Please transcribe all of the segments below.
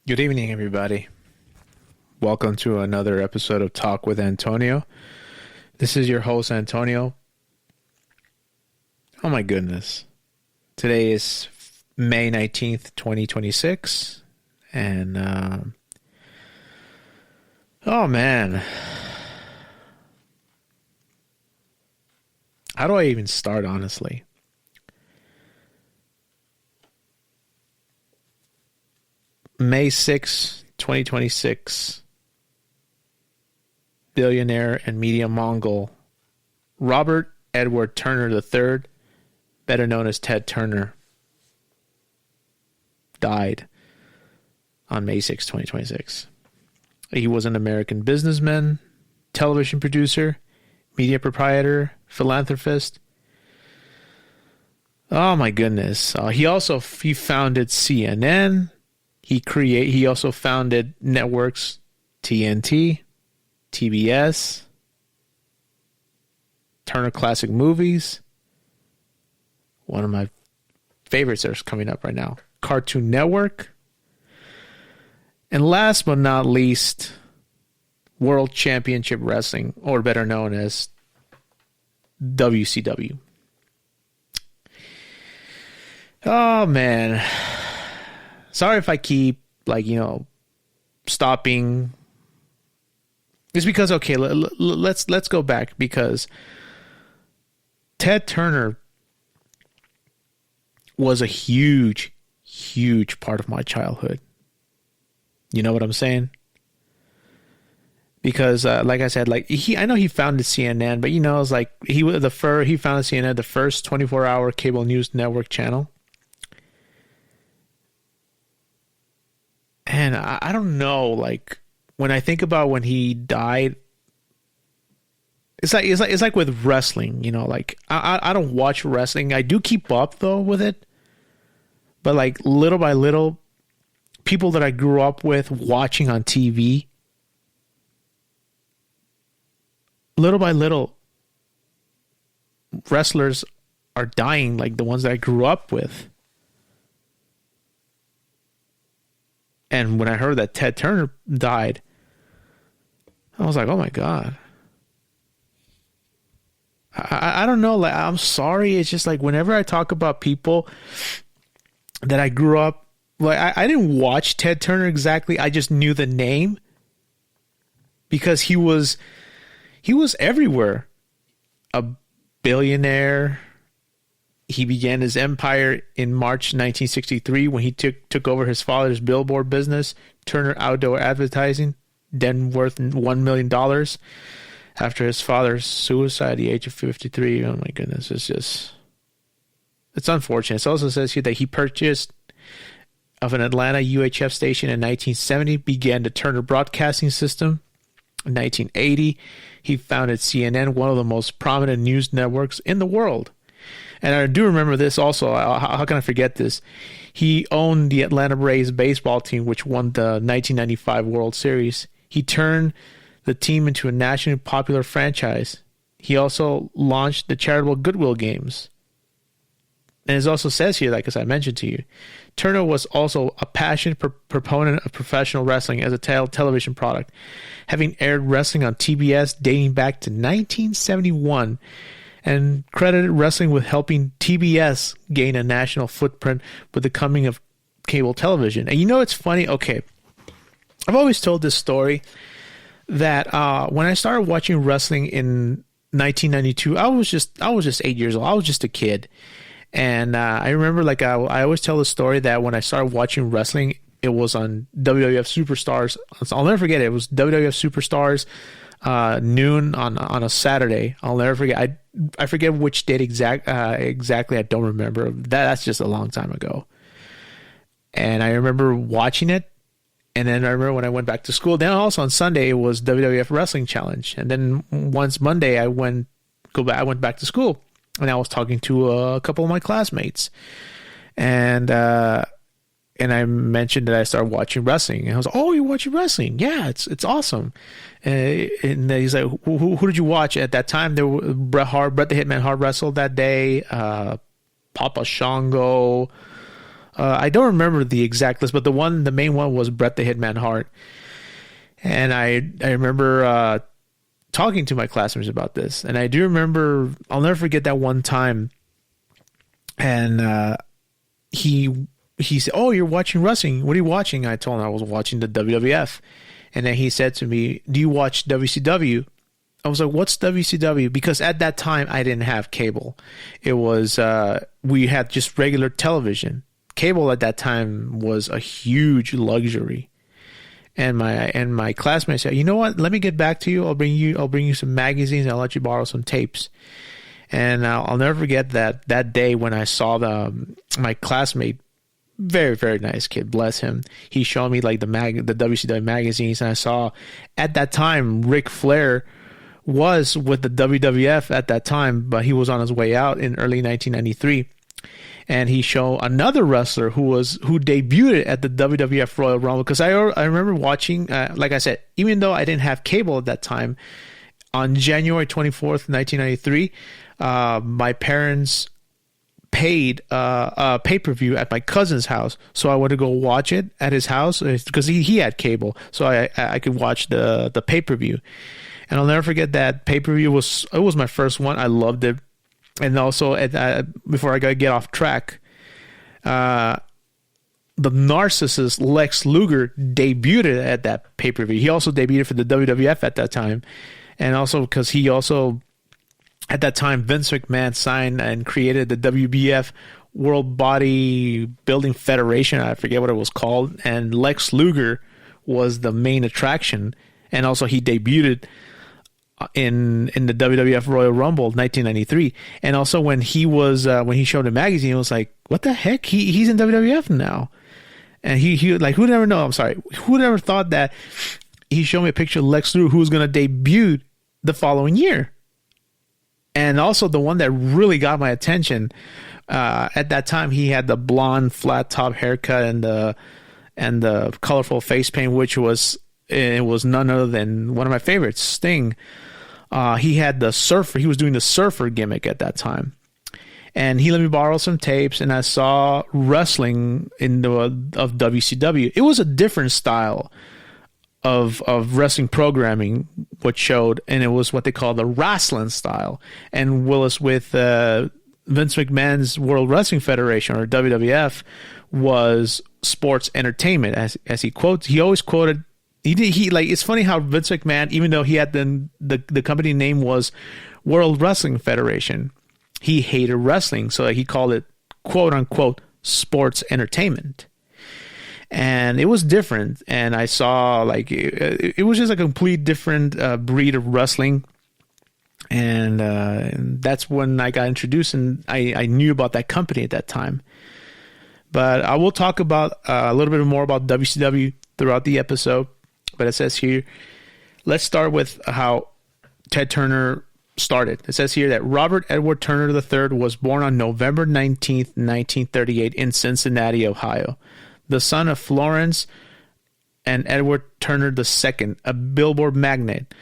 Good evening, everybody. Welcome to another episode of Talk with Antonio. This is your host, Antonio. Oh my goodness. Today is May 19th, 2026. And, oh man. How do I even start, honestly? May 6, 2026, billionaire and media mogul Robert Edward Turner III, better known as Ted Turner, died on May 6, 2026. He was an American businessman, television producer, media proprietor, philanthropist. Oh my goodness. He founded CNN. He also founded networks TNT, TBS, Turner Classic Movies. One of my favorites that's coming up right now, Cartoon Network. And last but not least, World Championship Wrestling, or better known as WCW. Oh man. Sorry if I keep, stopping. It's because, okay, let's go back, because Ted Turner was a huge, huge part of my childhood. You know what I'm saying? Because, like I said, I know he founded CNN, but it's like he founded CNN, the first 24-hour cable news network channel. And I don't know, when I think about when he died, it's like with wrestling, I don't watch wrestling. I do keep up though with it, but little by little, people that I grew up with watching on TV, little by little, wrestlers are dying, like the ones that I grew up with. And when I heard that Ted Turner died, I was like, oh my God. I don't know. I'm sorry. It's just whenever I talk about people that I grew up, I didn't watch Ted Turner exactly. I just knew the name because he was everywhere. A billionaire. He began his empire in March 1963 when he took over his father's billboard business, Turner Outdoor Advertising, then worth $1 million after his father's suicide at the age of 53. Oh my goodness, it's unfortunate. It also says here that he purchased of an Atlanta UHF station in 1970, began the Turner Broadcasting System. In 1980, he founded CNN, one of the most prominent news networks in the world. And I do remember this also. How can I forget this? He owned the Atlanta Braves baseball team, which won the 1995 World Series. He turned the team into a nationally popular franchise. He also launched the charitable Goodwill Games. And it also says here, as I mentioned to you, Turner was also a passionate proponent of professional wrestling as a television product, having aired wrestling on TBS dating back to 1971. And credited wrestling with helping TBS gain a national footprint with the coming of cable television. And it's funny. Okay, I've always told this story that when I started watching wrestling in 1992, I was just 8 years old. I was just a kid, and I remember I always tell the story that when I started watching wrestling, it was on WWF Superstars. I'll never forget it. It was WWF Superstars. Noon on a Saturday. I'll never forget. I forget which date exactly. I don't remember. That's just a long time ago. And I remember watching it. And then I remember when I went back to school. Then also on Sunday it was WWF Wrestling Challenge. And then once Monday I went back to school, and I was talking to a couple of my classmates, and I mentioned that I started watching wrestling. And I was like, "Oh, you're watching wrestling? Yeah, it's awesome." And he's like, who did you watch at that time? There were Bret the Hitman Hart wrestled that day. Papa Shango, I don't remember the exact list, but the main one was Bret the Hitman Hart. And I remember talking to my classmates about this. And I do remember, I'll never forget that one time. And he said, "Oh, you're watching wrestling. What are you watching?" I told him I was watching the WWF. And then he said to me, "Do you watch WCW?" I was like, "What's WCW?" Because at that time, I didn't have cable. It was, we had just regular television. Cable at that time was a huge luxury. And my classmates said, "You know what? Let me get back to you. I'll bring you some magazines. I'll let you borrow some tapes." And I'll never forget that day when I saw my classmate, very, very nice kid, bless him. He showed me like the WCW magazines, and I saw at that time Ric Flair was with the WWF at that time, but he was on his way out in early 1993. And he showed another wrestler who debuted at the WWF Royal Rumble. Because I remember watching, like I said, even though I didn't have cable at that time, on January 24th, 1993, my parents paid a pay-per-view at my cousin's house, so I would go watch it at his house because he had cable, so I could watch the pay-per-view. And I'll never forget that pay-per-view was my first one. I loved it. And also, before I gotta get off track, the narcissist Lex Luger debuted at that pay-per-view. He also debuted for the WWF at that time, and also because at that time, Vince McMahon signed and created the WBF, World Bodybuilding Federation. I forget what it was called. And Lex Luger was the main attraction. And also he debuted in the WWF Royal Rumble 1993. And also when he showed the magazine, it was like, what the heck? He's in WWF now. And he like, who'd ever thought that he showed me a picture of Lex Luger who was going to debut the following year. And also the one that really got my attention, at that time, he had the blonde flat top haircut and the colorful face paint, which was none other than one of my favorites, Sting. He had the surfer. He was doing the surfer gimmick at that time. And he let me borrow some tapes, and I saw wrestling of WCW. It was a different style of wrestling programming, what showed, and it was what they call the wrestling style. And Willis with Vince McMahon's World Wrestling Federation, or WWF, was sports entertainment. As he quotes, he always quoted. It's funny how Vince McMahon, even though he had the company name was World Wrestling Federation, he hated wrestling, so he called it quote unquote sports entertainment. And it was different, and I saw like it was just a complete different breed of wrestling, and that's when I got introduced, and I knew about that company at that time. But I will talk about a little bit more about WCW throughout the episode. But it says here, let's start with how Ted Turner started. It says here that Robert Edward Turner III was born on November 19th, 1938 in Cincinnati, Ohio, the son of Florence and Edward Turner II, a billboard magnate.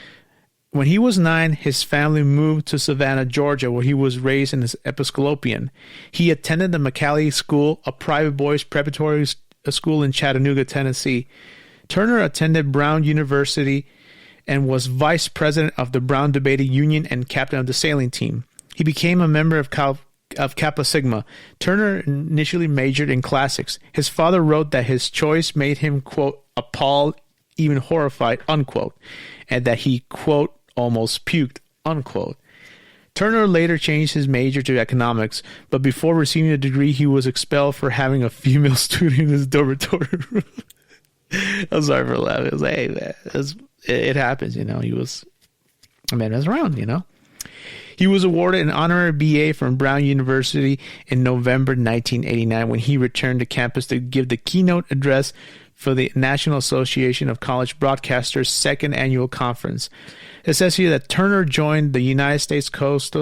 When he was 9, his family moved to Savannah, Georgia, where he was raised in his Episcopalian. He attended the McCallie School, a private boys' preparatory school in Chattanooga, Tennessee. Turner attended Brown University and was vice president of the Brown Debating Union and captain of the sailing team. He became a member of Kappa Sigma. Turner initially majored in classics. His father wrote that his choice made him, quote, appalled, even horrified, unquote, and that he, quote, almost puked, unquote. Turner later changed his major to economics, but before receiving a degree, he was expelled for having a female student in his dormitory room. I'm sorry for laughing. It was like, hey, man, it happens, you know. He was a man that's around, you know. He was awarded an honorary BA from Brown University in November 1989 when he returned to campus to give the keynote address for the National Association of College Broadcasters' second annual conference. It says here that Turner joined the United States Coast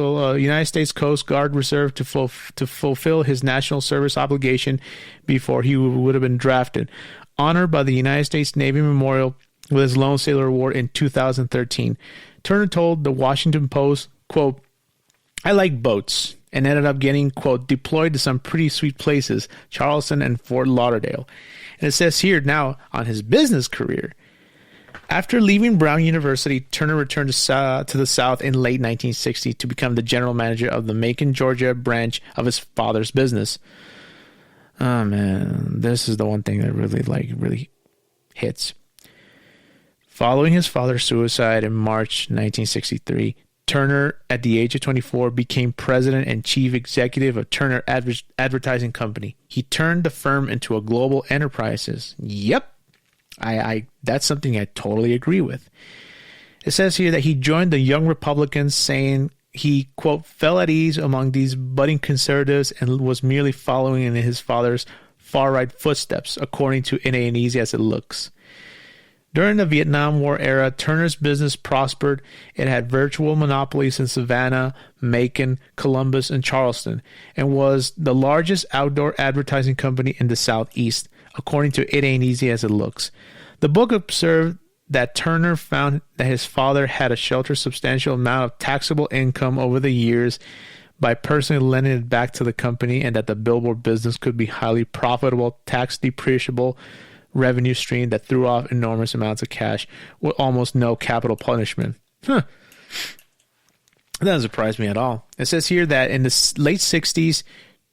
Guard Reserve to fulfill his national service obligation before he would have been drafted. Honored by the United States Navy Memorial with his Lone Sailor Award in 2013. Turner told the Washington Post, quote, I like boats and ended up getting, quote, deployed to some pretty sweet places, Charleston and Fort Lauderdale. And it says here now on his business career, after leaving Brown University, Turner returned to the South in late 1960 to become the general manager of the Macon, Georgia branch of his father's business. Oh man, this is the one thing that really hits. Following his father's suicide in March 1963, Turner, at the age of 24, became president and chief executive of Turner Advertising Company. He turned the firm into a global enterprise. Yep. I that's something I totally agree with. It says here that he joined the Young Republicans, saying he, quote, fell at ease among these budding conservatives and was merely following in his father's far-right footsteps, according to It Ain't Easy As It Looks. During the Vietnam War era, Turner's business prospered. It had virtual monopolies in Savannah, Macon, Columbus, and Charleston, and was the largest outdoor advertising company in the Southeast, according to It Ain't Easy As It Looks. The book observed that Turner found that his father had a sheltered substantial amount of taxable income over the years by personally lending it back to the company, and that the billboard business could be highly profitable, tax depreciable revenue stream that threw off enormous amounts of cash with almost no capital punishment. That doesn't surprise me at all. It says here that in the late 60s,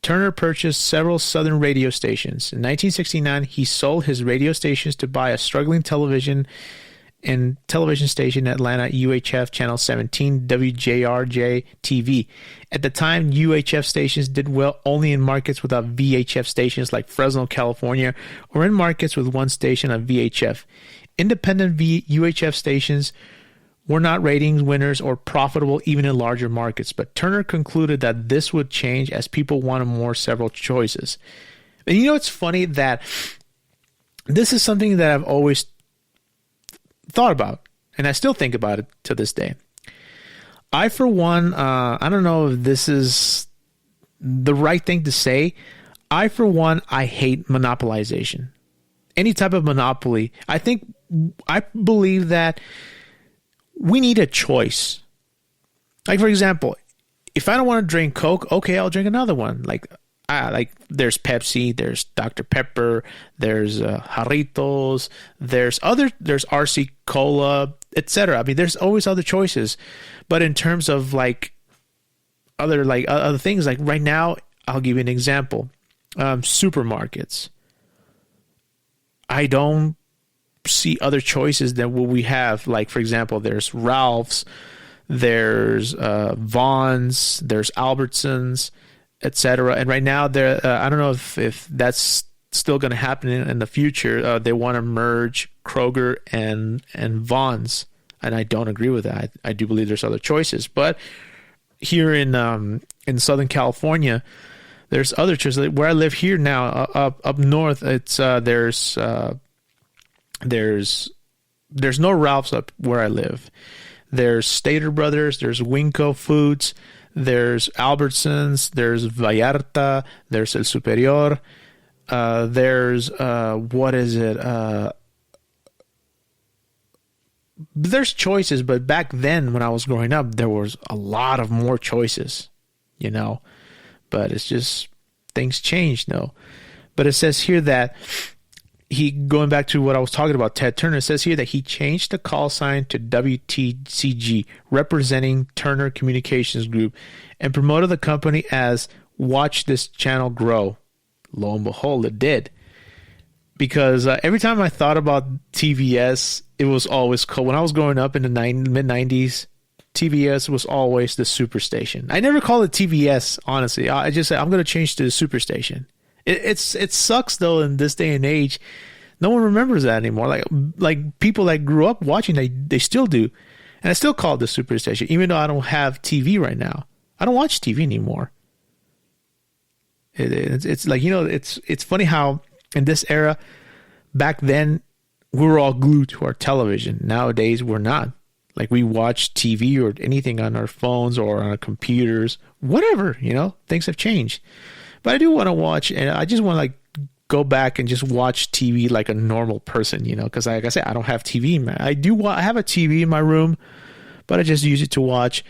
Turner purchased several southern radio stations. In 1969, he sold his radio stations to buy a struggling television station in Atlanta, UHF Channel 17, WJRJ TV. At the time, UHF stations did well only in markets without VHF stations like Fresno, California, or in markets with one station on VHF. Independent UHF stations were not ratings winners or profitable even in larger markets, but Turner concluded that this would change as people wanted several choices. And you know, it's funny that this is something that I've always thought about, and I still think about it to this day. I, for one, I don't know if this is the right thing to say. I, for one, I hate monopolization. Any type of monopoly. I believe that we need a choice. Like, for example, if I don't want to drink Coke, okay, I'll drink another one. Like there's Pepsi, there's Dr. Pepper, there's Jarritos, there's RC Cola, etc. I mean, there's always other choices. But in terms of other things, like right now, I'll give you an example. Supermarkets. I don't see other choices than what we have. Like, for example, there's Ralph's, there's Vons, there's Albertsons, etc. And right now, I don't know if that's still going to happen in the future. They want to merge Kroger and Vons, and I don't agree with that. I do believe there's other choices, but here in Southern California, there's other choices. Where I live here now, up north, it's there's no Ralph's up where I live. There's Stater Brothers, there's Winco Foods, there's Albertsons, there's Vallarta, there's El Superior, there's what is it? There's choices, but back then when I was growing up, there was a lot of more choices, you know. But it's just things change, though. But it says here that going back to what I was talking about, Ted Turner, it says here that he changed the call sign to WTCG, representing Turner Communications Group, and promoted the company as Watch This Channel Grow. Lo and behold, it did. Because every time I thought about TVS, it was always cool. When I was growing up in the mid-90s, TVS was always the superstation. I never called it TVS, honestly. I just said, I'm going to change to the superstation. It sucks, though, in this day and age. No one remembers that anymore. Like people that grew up watching, they still do. And I still call it the superstation, even though I don't have TV right now. I don't watch TV anymore. It's like, you know, it's funny how in this era, back then, we were all glued to our television. Nowadays, we're not. Like, we watch TV or anything on our phones or on our computers, whatever, you know, things have changed. But I do want to watch, and I just want to, like, go back and just watch TV like a normal person, you know, because like I said, I don't have TV. I have a TV in my room, but I just use it to watch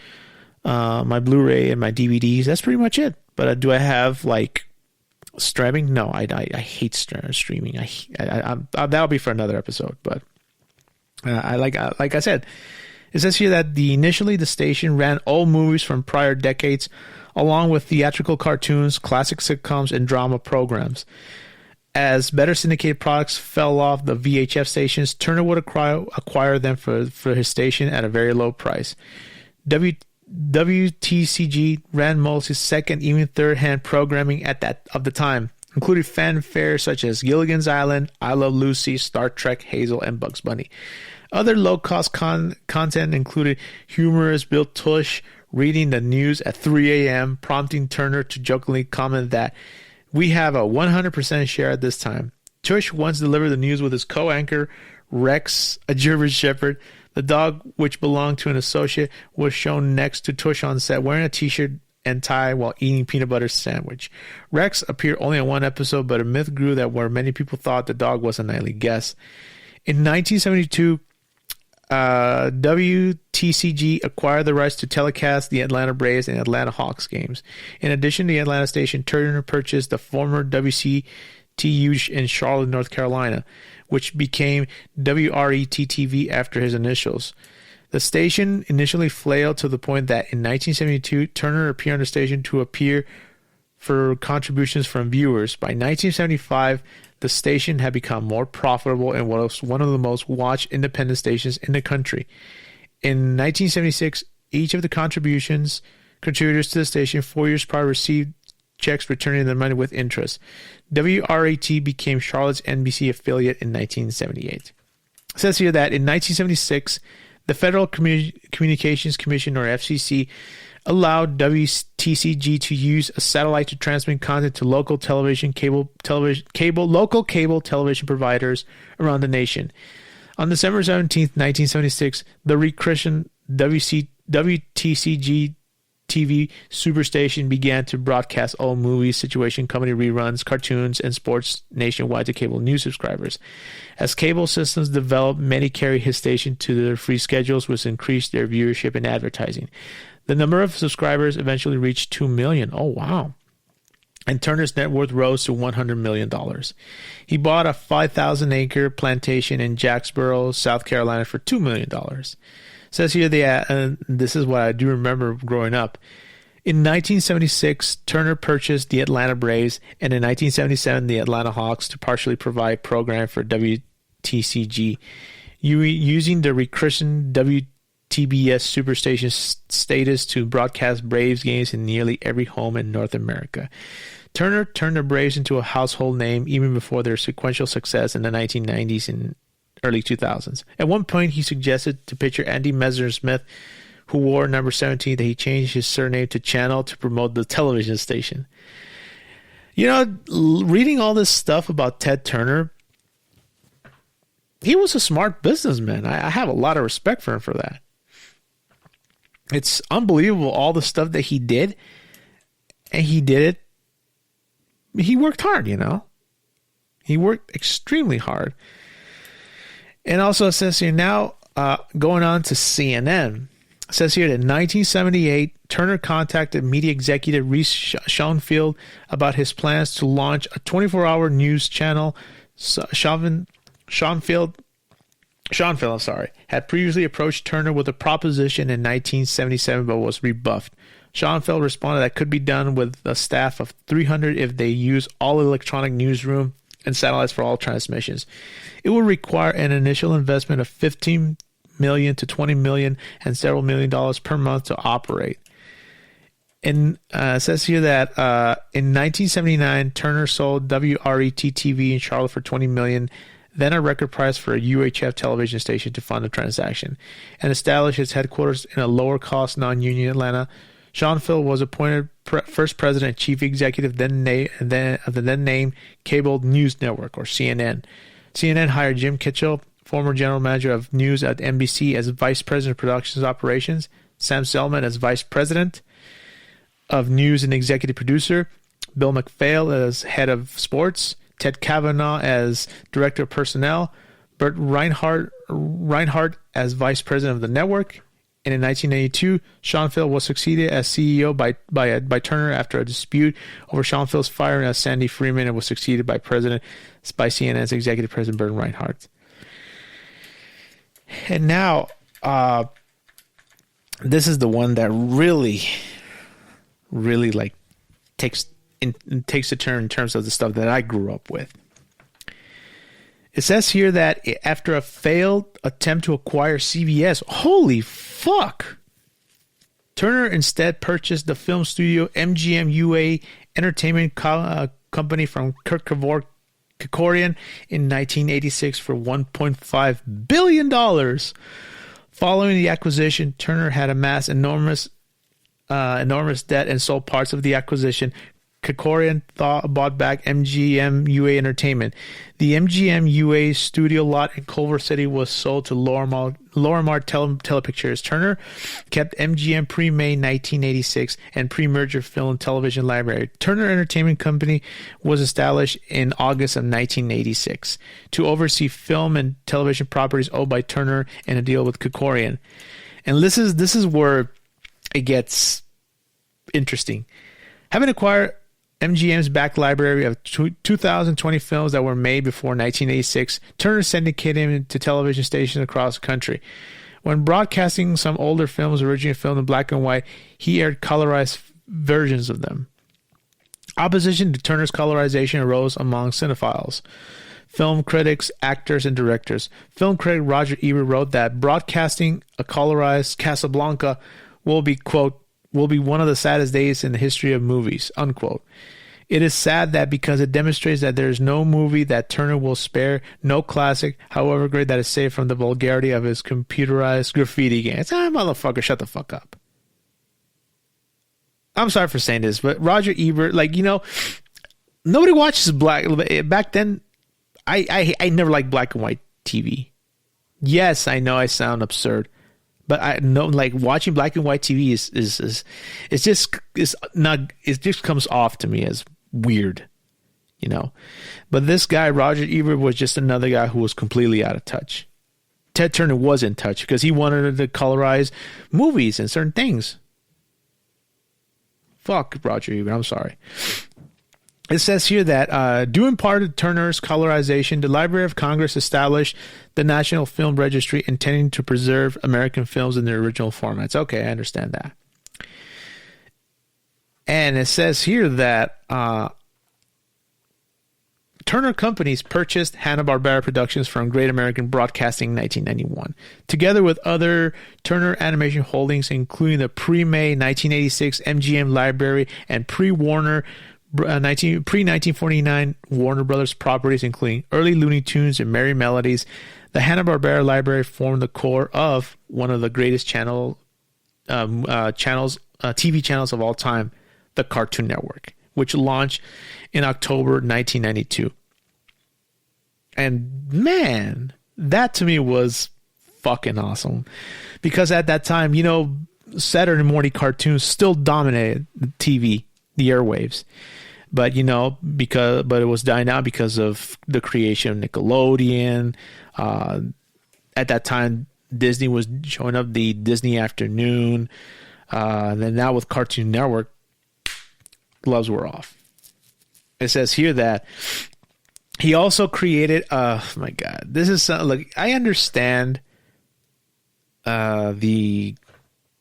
my Blu-ray and my DVDs. That's pretty much it. But do I have like streaming? No, I hate streaming. That'll be for another episode. But like I said, it says here that initially the station ran old movies from prior decades, along with theatrical cartoons, classic sitcoms, and drama programs. As better syndicated products fell off the VHF stations, Turner would acquire them for his station at a very low price. WTCG ran mostly second, even third-hand programming of the time, including fanfare such as Gilligan's Island, I Love Lucy, Star Trek, Hazel, and Bugs Bunny. Other low-cost content included humorist Bill Tush reading the news at 3 a.m., prompting Turner to jokingly comment that, "We have a 100% share at this time." Tush once delivered the news with his co-anchor, Rex, a German Shepherd. The dog, which belonged to an associate, was shown next to Tush on set, wearing a t-shirt and tie while eating peanut butter sandwich. Rex appeared only in one episode, but a myth grew that where many people thought the dog was a nightly guest. In 1972, WTCG acquired the rights to telecast the Atlanta Braves and Atlanta Hawks games. In addition, the Atlanta station Turner purchased the former WCTU in Charlotte, North Carolina, which became WRET-TV after his initials. The station initially flailed to the point that in 1972, Turner appeared on the station to appear for contributions from viewers. By 1975, the station had become more profitable and was one of the most watched independent stations in the country. In 1976, each of the contributors to the station 4 years prior received checks returning the money with interest. WRET became Charlotte's NBC affiliate in 1978. It says here that in 1976, the Federal Communications Commission, or FCC, allowed WTCG to use a satellite to transmit content to local local cable television providers around the nation. On December 17th, 1976, the rechristened WTCG TV superstation began to broadcast old movies, situation comedy reruns, cartoons, and sports nationwide to cable news subscribers. As cable systems developed, many carried his station to their free schedules, which increased their viewership and advertising. The number of subscribers eventually reached 2 million. Oh, wow. And Turner's net worth rose to $100 million. He bought a 5,000-acre plantation in Jacksboro, South Carolina for $2 million. It says here, this is what I do remember growing up. In 1976, Turner purchased the Atlanta Braves, and in 1977, the Atlanta Hawks to partially provide program for WTCG. Using the rechristened WTBS Superstation status to broadcast Braves games in nearly every home in North America. Turner turned the Braves into a household name even before their sequential success in the 1990s and early 2000s. At one point, he suggested to pitcher Andy Messersmith, who wore number 17, that he changed his surname to Channel to promote the television station. You know, reading all this stuff about Ted Turner, he was a smart businessman. I have a lot of respect for him for that. It's unbelievable all the stuff that he did, and he did it. He worked hard, you know. He worked extremely hard. And also it says here now, going on to CNN, it says here that in 1978, Turner contacted media executive Reese Schoenfeld about his plans to launch a 24-hour news channel. Schoenfeld had previously approached Turner with a proposition in 1977 but was rebuffed. Schoenfeld responded that could be done with a staff of 300 if they use all electronic newsroom and satellites for all transmissions. It would require an initial investment of $15 million to $20 million and several $1 million per month to operate. And it says here that in 1979, Turner sold WRET-TV in Charlotte for $20 million, then a record price for a UHF television station to fund the transaction, and established its headquarters in a lower-cost, non-union Atlanta. Schoenfeld was appointed first president and chief executive of the then-named Cable News Network, or CNN. CNN hired Jim Kitchell, former general manager of news at NBC, as vice president of productions operations, Sam Selman as vice president of news and executive producer, Bill McPhail as head of sports, Ted Kavanaugh as director of personnel, Bert Reinhardt as vice president of the network, And in 1992, Schoenfeld was succeeded as CEO by Turner after a dispute over Schoenfeld's firing as Sandy Freeman, and was succeeded by CNN's executive president Bert Reinhardt. And now, this is the one that really like takes a turn in terms of the stuff that I grew up with. It says here that after a failed attempt to acquire CBS, holy fuck, Turner instead purchased the film studio MGM UA Entertainment Company from Kirk Kerkorian in 1986 for $1.5 billion. Following the acquisition, Turner had amassed enormous debt and sold parts of the acquisition. Kerkorian bought back MGM UA Entertainment. The MGM UA studio lot in Culver City was sold to Lorimar Telepictures. Turner kept MGM pre-May 1986 and pre-merger film and television library. Turner Entertainment Company was established in August of 1986 to oversee film and television properties owned by Turner in a deal with Kerkorian. And this is where it gets interesting. Having acquired MGM's back library of 2,020 films that were made before 1986, Turner syndicated them to television stations across the country. When broadcasting some older films originally filmed in black and white, he aired colorized versions of them. Opposition to Turner's colorization arose among cinephiles, film critics, actors, and directors. Film critic Roger Ebert wrote that broadcasting a colorized Casablanca will be, quote, will be one of the saddest days in the history of movies, unquote. It is sad that because it demonstrates that there is no movie that Turner will spare, no classic, however great, that is saved from the vulgarity of his computerized graffiti games. Motherfucker, shut the fuck up. I'm sorry for saying this, but Roger Ebert, nobody watches black. Back then, I never liked black and white TV. Yes, I know I sound absurd. But I know, watching black and white TV it just comes off to me as weird, But this guy, Roger Ebert, was just another guy who was completely out of touch. Ted Turner was in touch because he wanted to colorize movies and certain things. Fuck Roger Ebert, I'm sorry. It says here that due in part to Turner's colorization, the Library of Congress established the National Film Registry, intending to preserve American films in their original formats. Okay, I understand that. And it says here that Turner Companies purchased Hanna-Barbera Productions from Great American Broadcasting in 1991, together with other Turner Animation Holdings, including the pre-May 1986 MGM Library and pre-Warner pre-1949 Warner Brothers properties, including early Looney Tunes and Merry Melodies. The Hanna-Barbera library formed the core of one of the greatest TV channels of all time, the Cartoon Network, which launched in October 1992. And man, that to me was fucking awesome, because at that time, Saturday morning cartoons still dominated the TV, the airwaves. But but it was dying out because of the creation of Nickelodeon. At that time, Disney was showing up the Disney Afternoon. Then now with Cartoon Network, gloves were off. It says here that he also created. Oh my God, this is I understand the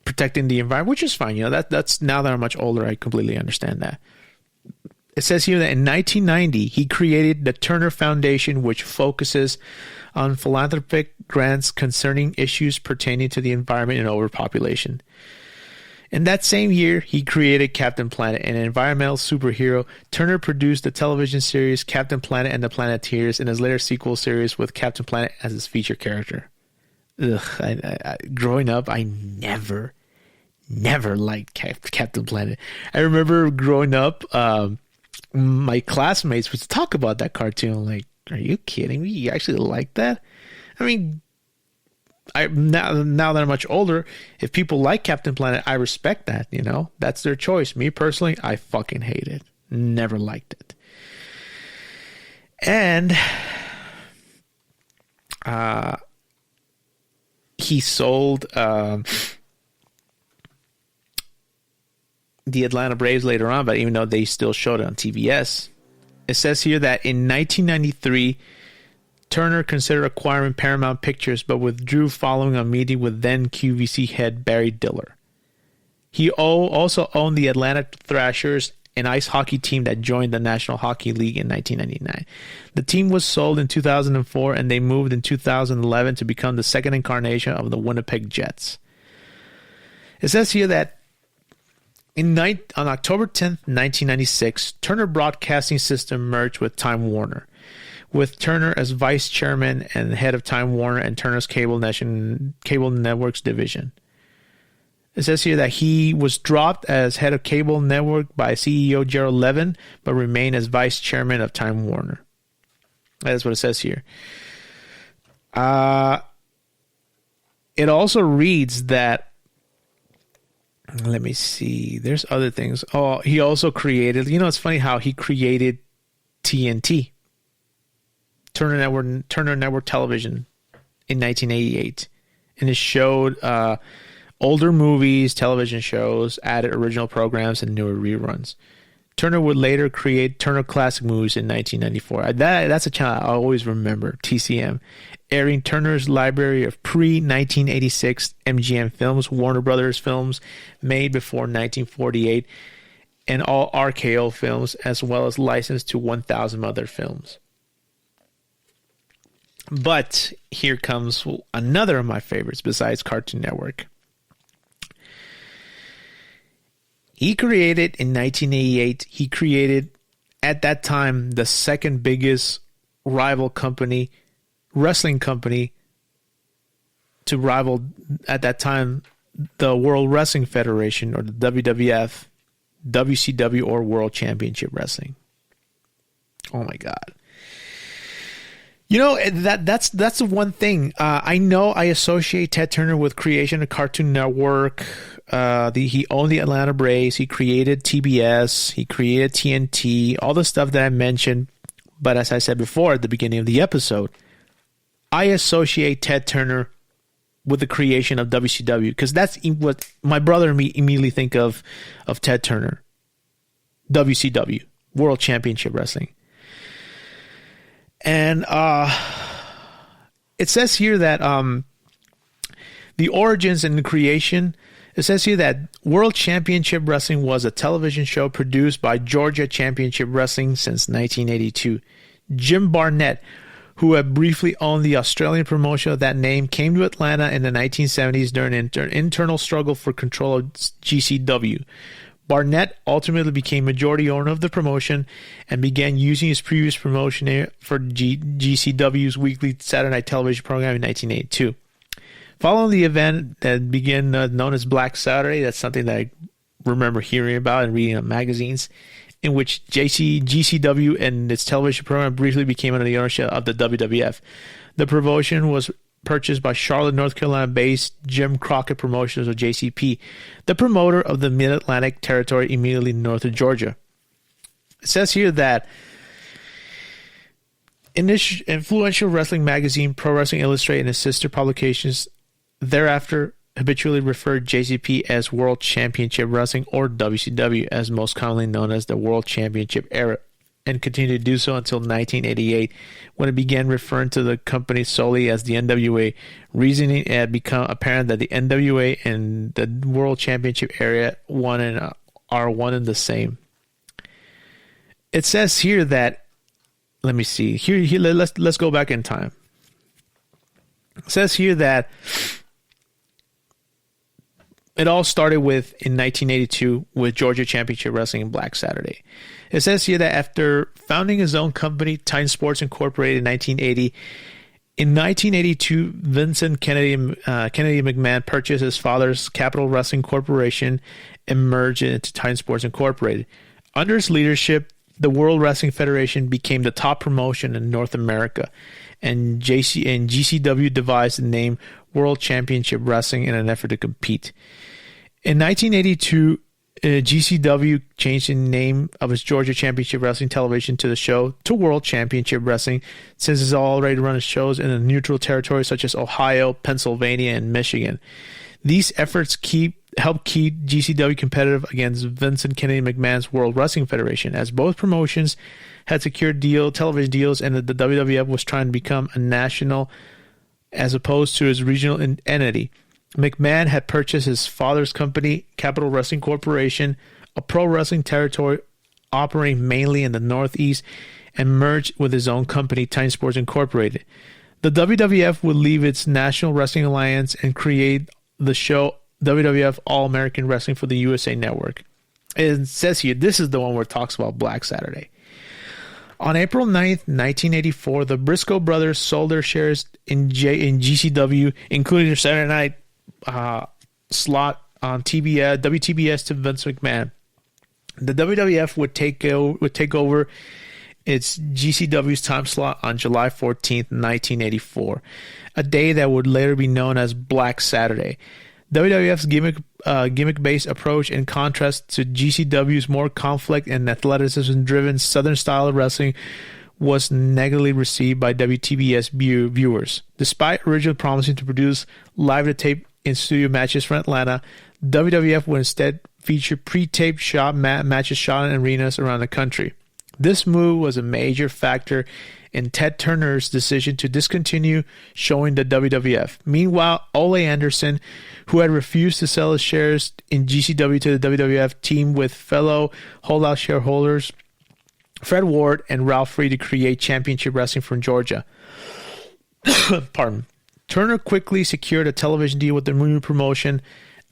protecting the environment, which is fine. That's now that I'm much older, I completely understand that. It says here that in 1990, he created the Turner Foundation, which focuses on philanthropic grants concerning issues pertaining to the environment and overpopulation. In that same year, he created Captain Planet, an environmental superhero. Turner produced the television series Captain Planet and the Planeteers, and his later sequel series with Captain Planet as his feature character. Growing up, I never liked Captain Planet. I remember growing up, my classmates would talk about that cartoon. I'm like, are you kidding me? You actually like that? I mean, now that I'm much older, if people like Captain Planet, I respect that. That's their choice. Me personally, I fucking hate it. Never liked it. And he sold the Atlanta Braves later on, but even though they still showed it on TBS. It says here that in 1993, Turner considered acquiring Paramount Pictures, but withdrew following a meeting with then QVC head Barry Diller. He also owned the Atlanta Thrashers, an ice hockey team that joined the National Hockey League in 1999. The team was sold in 2004, and they moved in 2011 to become the second incarnation of the Winnipeg Jets. It says here that on October 10th, 1996, Turner Broadcasting System merged with Time Warner, with Turner as vice chairman and head of Time Warner and Turner's Cable Networks division. It says here that he was dropped as head of Cable Network by CEO Gerald Levin, but remained as vice chairman of Time Warner. That's what it says here. It also reads that, let me see, there's other things. Oh, he also created, it's funny how he created TNT, Turner Network Television, in 1988. And it showed older movies, television shows, added original programs, and newer reruns. Turner would later create Turner Classic Movies in 1994. That's a channel I always remember, TCM, airing Turner's library of pre-1986 MGM films, Warner Brothers films made before 1948, and all RKO films, as well as licensed to 1,000 other films. But here comes another of my favorites besides Cartoon Network. He created, in 1988, at that time, the second biggest rival company, wrestling company, to rival, at that time, the World Wrestling Federation, or the WWF, WCW, or World Championship Wrestling. Oh my God. That's the one thing. I know I associate Ted Turner with creation of Cartoon Network. He owned the Atlanta Braves. He created TBS. He created TNT. All the stuff that I mentioned. But as I said before at the beginning of the episode, I associate Ted Turner with the creation of WCW, because that's what my brother and me immediately think of Ted Turner. WCW, World Championship Wrestling. And it says here that the origins and the creation, it says here that World Championship Wrestling was a television show produced by Georgia Championship Wrestling since 1982. Jim Barnett, who had briefly owned the Australian promotion of that name, came to Atlanta in the 1970s during an internal struggle for control of GCW. Barnett ultimately became majority owner of the promotion and began using his previous promotion for GCW's weekly Saturday night television program in 1982. Following the event that began known as Black Saturday, that's something that I remember hearing about and reading in magazines, in which GCW and its television program briefly became under the ownership of the WWF. The promotion was purchased by Charlotte, North Carolina-based Jim Crockett Promotions, or JCP, the promoter of the Mid-Atlantic territory immediately north of Georgia. It says here that influential wrestling magazine Pro Wrestling Illustrated and its sister publications thereafter habitually referred JCP as World Championship Wrestling, or WCW, as most commonly known as the World Championship era, and continued to do so until 1988, when it began referring to the company solely as the NWA, reasoning it had become apparent that the NWA and the World Championship area are one and the same. It says here that, let me see, here let's go back in time. It says here that it all started in 1982 with Georgia Championship Wrestling and Black Saturday. It says here that after founding his own company, Time Sports Incorporated, in 1980, in 1982, Vincent Kennedy McMahon purchased his father's Capital Wrestling Corporation and merged it into Time Sports Incorporated. Under his leadership, the World Wrestling Federation became the top promotion in North America, and GCW devised the name World Championship Wrestling in an effort to compete. In 1982, GCW changed the name of its Georgia Championship Wrestling television to the show to World Championship Wrestling, since it's already run its shows in a neutral territory such as Ohio, Pennsylvania, and Michigan. These efforts keep helped keep GCW competitive against Vincent Kennedy McMahon's World Wrestling Federation, as both promotions had secured television deals, and the WWF was trying to become a national as opposed to his regional entity. McMahon had purchased his father's company, Capital Wrestling Corporation, a pro wrestling territory operating mainly in the Northeast, and merged with his own company, Time Sports Incorporated. The WWF would leave its National Wrestling Alliance and create the show WWF All-American Wrestling for the USA Network. It says here, this is the one where it talks about Black Saturday. On April 9th, 1984, the Briscoe brothers sold their shares in GCW, including their Saturday night slot on WTBS to Vince McMahon. The WWF would take over its GCW's time slot on July 14th, 1984, a day that would later be known as Black Saturday. WWF's gimmick-based approach, in contrast to GCW's more conflict and athleticism-driven Southern style of wrestling, was negatively received by WTBS viewers. Despite originally promising to produce live-to-tape in-studio matches for Atlanta, WWF would instead feature pre-taped matches shot in arenas around the country. This move was a major factor in Ted Turner's decision to discontinue showing the WWF. Meanwhile, Ole Anderson, who had refused to sell his shares in GCW to the WWF, teamed with fellow holdout shareholders Fred Ward and Ralph Reed to create Championship Wrestling from Georgia. Pardon. Turner quickly secured a television deal with the new promotion,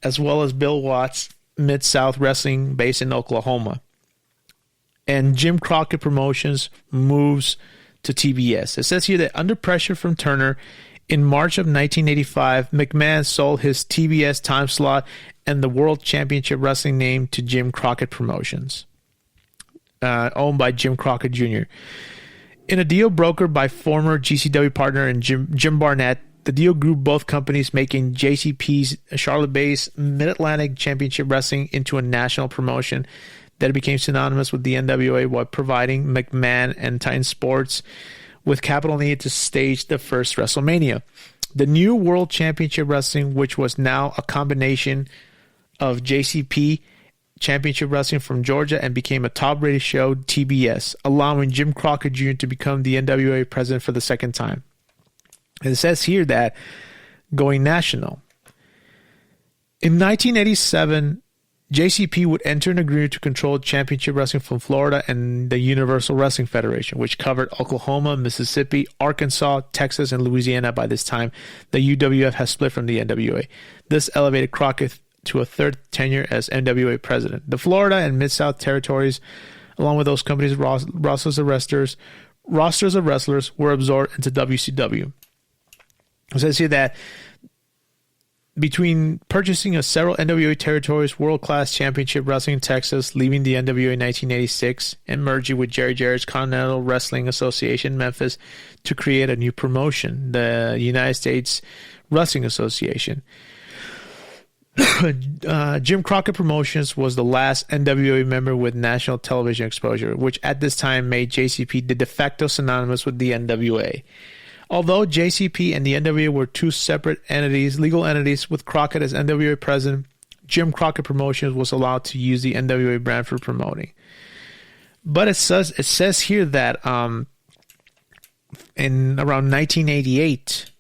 as well as Bill Watts' Mid-South Wrestling based in Oklahoma. And Jim Crockett Promotions moves to TBS. It says here that under pressure from Turner, in March of 1985, McMahon sold his TBS time slot and the World Championship Wrestling name to Jim Crockett Promotions, owned by Jim Crockett Jr. In a deal brokered by former GCW partner and Jim Barnett, the deal grew both companies, making JCP's Charlotte-based Mid-Atlantic Championship Wrestling into a national promotion that became synonymous with the NWA, while providing McMahon and Titan Sports with capital needed to stage the first WrestleMania. The new World Championship Wrestling, which was now a combination of JCP Championship Wrestling from Georgia, and became a top-rated show, TBS, allowing Jim Crockett Jr. to become the NWA president for the second time. And it says here that going national. In 1987, JCP would enter an agreement to control Championship Wrestling from Florida and the Universal Wrestling Federation, which covered Oklahoma, Mississippi, Arkansas, Texas, and Louisiana. By this time, the UWF has split from the NWA. This elevated Crockett to a third tenure as NWA president. The Florida and Mid-South territories, along with those companies' rosters of wrestlers, were absorbed into WCW. It says here that between purchasing of several NWA territories, world-class championship wrestling in Texas, leaving the NWA in 1986, and merging with Jerry Jarrett's Continental Wrestling Association in Memphis to create a new promotion, the United States Wrestling Association. Jim Crockett Promotions was the last NWA member with national television exposure, which at this time made JCP the de facto synonymous with the NWA. Although JCP and the NWA were two separate entities, legal entities, with Crockett as NWA president, Jim Crockett Promotions was allowed to use the NWA brand for promoting. But it says here that in around 1988,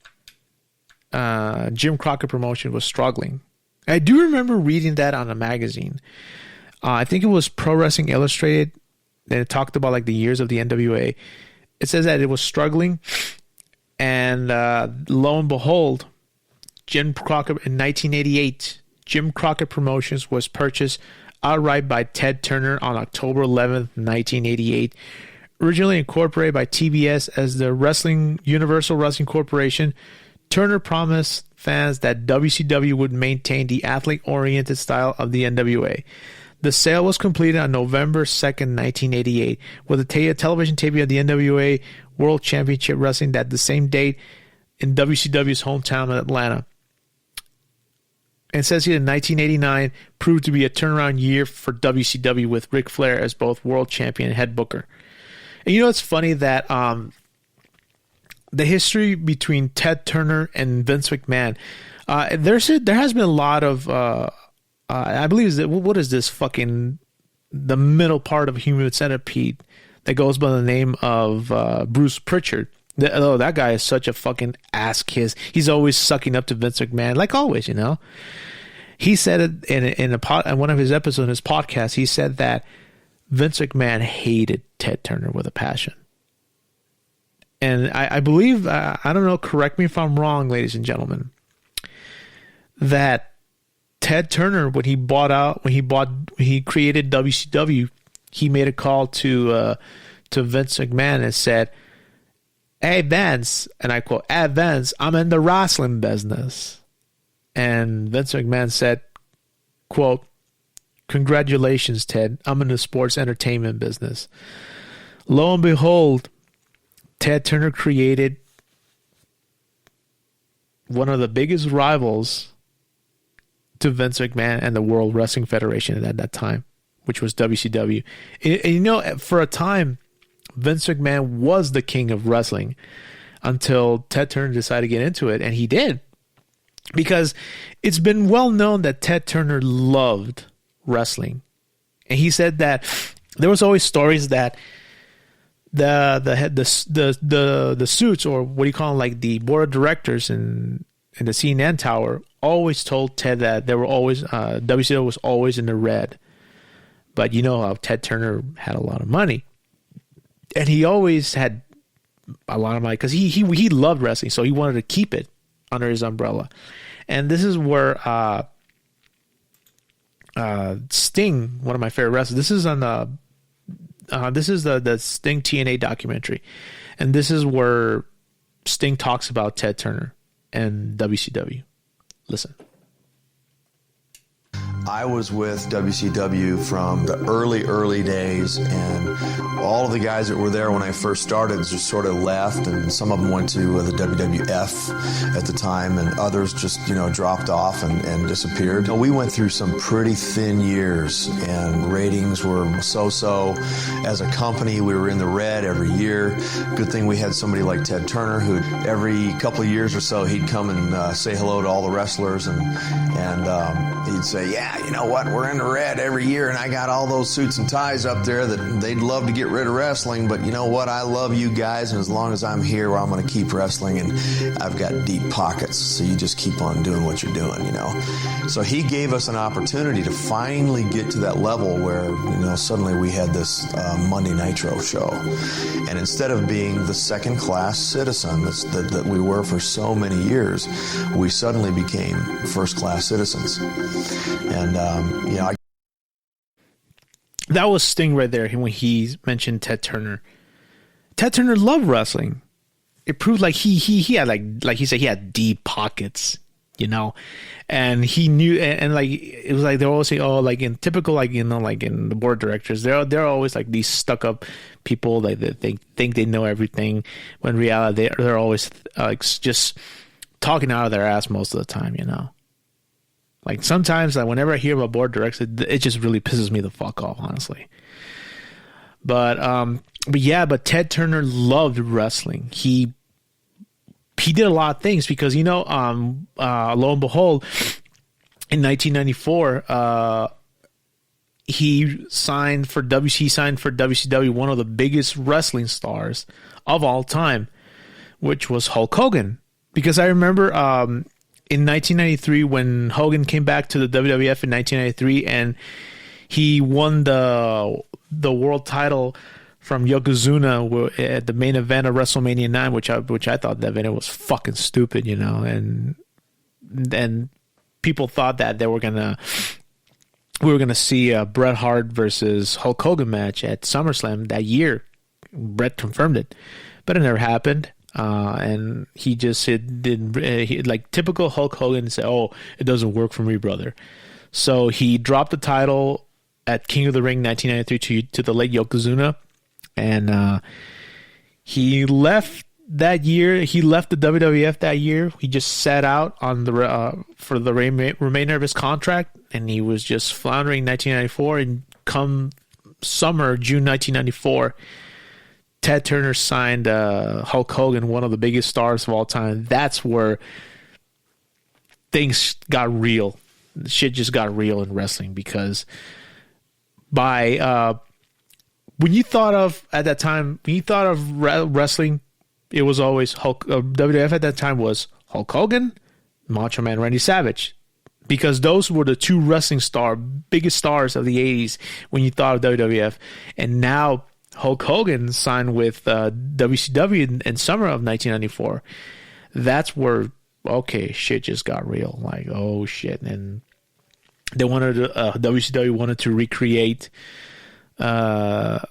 Jim Crockett Promotion was struggling. I do remember reading that on a magazine. I think it was Pro Wrestling Illustrated, and it talked about like the years of the NWA. It says that it was struggling. And lo and behold, Jim Crockett in 1988, Jim Crockett Promotions was purchased outright by Ted Turner on October 11th, 1988. Originally incorporated by TBS as the Universal Wrestling Corporation, Turner promised fans that WCW would maintain the athlete-oriented style of the NWA. The sale was completed on November 2nd, 1988, with a television taping of the NWA World Championship Wrestling that the same date in WCW's hometown of Atlanta. And it says here in 1989 proved to be a turnaround year for WCW, with Ric Flair as both world champion and head booker. And you know, it's funny that the history between Ted Turner and Vince McMahon, there has been a lot of I believe what is this fucking the middle part of Human Centipede that goes by the name of Bruce Pritchard. That guy is such a fucking ass kiss. He's always sucking up to Vince McMahon, like always, you know. He said it in one of his episodes in his podcast. He said that Vince McMahon hated Ted Turner with a passion. And I believe, I don't know, correct me if I'm wrong, ladies and gentlemen, that Ted Turner, when he created WCW, he made a call to Vince McMahon and said, "Hey Vince," and I quote, "Hey Vince, I'm in the wrestling business." And Vince McMahon said, quote, "Congratulations, Ted. I'm in the sports entertainment business." Lo and behold, Ted Turner created one of the biggest rivals to Vince McMahon and the World Wrestling Federation at that time, which was WCW. And you know, for a time, Vince McMahon was the king of wrestling until Ted Turner decided to get into it, and he did. Because it's been well known that Ted Turner loved wrestling. And he said that there was always stories that the suits, or what do you call them, like the board of directors in the CNN Tower, always told Ted that they were always WCW was always in the red. But you know how Ted Turner had a lot of money, and he always had a lot of money because he loved wrestling, so he wanted to keep it under his umbrella. And this is where Sting, one of my favorite wrestlers, this is on the Sting TNA documentary, and this is where Sting talks about Ted Turner and WCW. Listen. I was with WCW from the early days, and all of the guys that were there when I first started just sort of left, and some of them went to the WWF at the time, and others just, dropped off and disappeared. We went through some pretty thin years, and ratings were so-so. As a company, we were in the red every year. Good thing we had somebody like Ted Turner, who every couple of years or so, he'd come and say hello to all the wrestlers, and he'd say, "Yeah, you know what, we're in the red every year, and I got all those suits and ties up there that they'd love to get rid of wrestling, but you know what, I love you guys, and as long as I'm here, I'm going to keep wrestling, and I've got deep pockets, so you just keep on doing what you're doing, So he gave us an opportunity to finally get to that level where, suddenly we had this Monday Nitro show, and instead of being the second-class citizen that we were for so many years, we suddenly became first-class citizens. And, that was Sting right there when he mentioned Ted Turner. Ted Turner loved wrestling. It proved like he had like he said, he had deep pockets, and he knew, and like it was like they always say, oh, like in typical, like like in the board of directors, they're always like these stuck up people that they think they know everything, when in reality they're always just talking out of their ass most of the time, Like sometimes, like whenever I hear about board directors, it just really pisses me the fuck off, honestly. But Ted Turner loved wrestling. He did a lot of things because lo and behold, in 1994, he signed for WCW, one of the biggest wrestling stars of all time, which was Hulk Hogan. Because I remember in 1993, when Hogan came back to the WWF in 1993, and he won the world title from Yokozuna at the main event of WrestleMania 9, which I thought that event was fucking stupid, and people thought that we were gonna see a Bret Hart versus Hulk Hogan match at SummerSlam that year. Bret confirmed it, but it never happened. And he just did like typical Hulk Hogan, say, "Oh, it doesn't work for me, brother." So he dropped the title at King of the Ring 1993 to the late Yokozuna, and he left that year. He left the WWF that year. He just sat out on the for the remainder of his contract, and he was just floundering 1994. And come June 1994. Ted Turner signed Hulk Hogan, one of the biggest stars of all time. That's where things got real. shit just got real in wrestling, because by when you thought of at that time, when you thought of wrestling, it was always Hulk. WWF at that time was Hulk Hogan, Macho Man Randy Savage, because those were the two biggest stars of the 80s when you thought of WWF. And now Hulk Hogan signed with WCW in summer of 1994. That's where, okay, shit just got real. Like, oh shit. And they WCW wanted to recreate the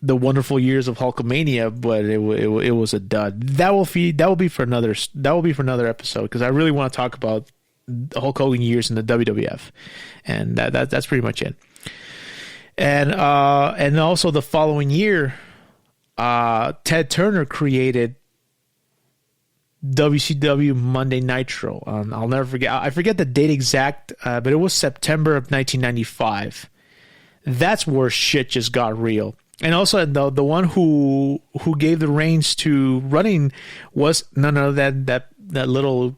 wonderful years of Hulkamania, but it was a dud. That will be for another episode, because I really want to talk about the Hulk Hogan years in the WWF, and that's pretty much it. And also the following year, Ted Turner created WCW Monday Nitro. I'll never forget. I forget the date exact, but it was September of 1995. That's where shit just got real. And also the one who gave the reins to running was none other than that little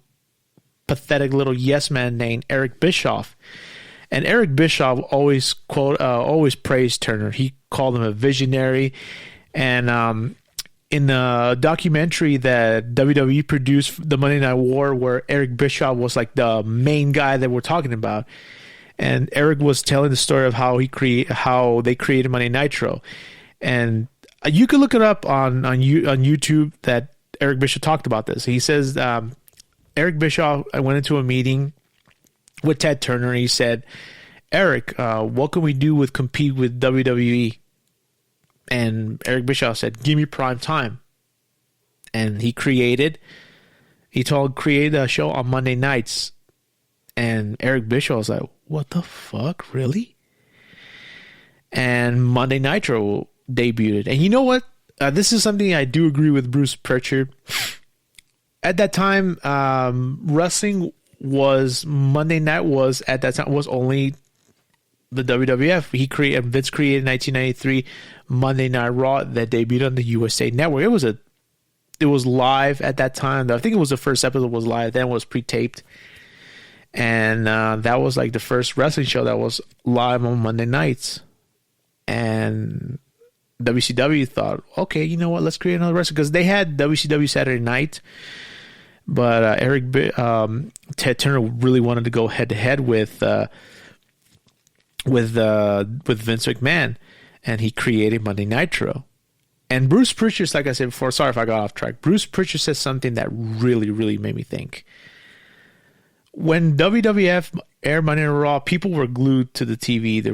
pathetic little yes man named Eric Bischoff. And Eric Bischoff always praised Turner. He called him a visionary. And in the documentary that WWE produced, the Monday Night War, where Eric Bischoff was like the main guy that we're talking about, and Eric was telling the story of how they created Monday Nitro. And you can look it up on YouTube that Eric Bischoff talked about this. He says Eric Bischoff went into a meeting with Ted Turner, and he said, Eric, what can we do compete with WWE? And Eric Bischoff said, give me prime time. And he created a show on Monday nights. And Eric Bischoff was like, what the fuck? Really? And Monday Nitro debuted. And you know what? This is something I do agree with Bruce Pritchard. At that time, wrestling Monday night was only the WWF. Vince created in 1993 Monday Night Raw that debuted on the USA Network. It was live at that time. I think it was the first episode was live. Then it was pre-taped. And that was like the first wrestling show that was live on Monday nights. And WCW thought, okay, you know what? Let's create another wrestling, because they had WCW Saturday Night, but Ted Turner really wanted to go head to head with Vince McMahon, and he created Monday Nitro. And Bruce Pritchard, like I said before, sorry if I got off track. Bruce Pritchard said something that really, really made me think. When WWF aired Monday Night Raw, people were glued to the TV. They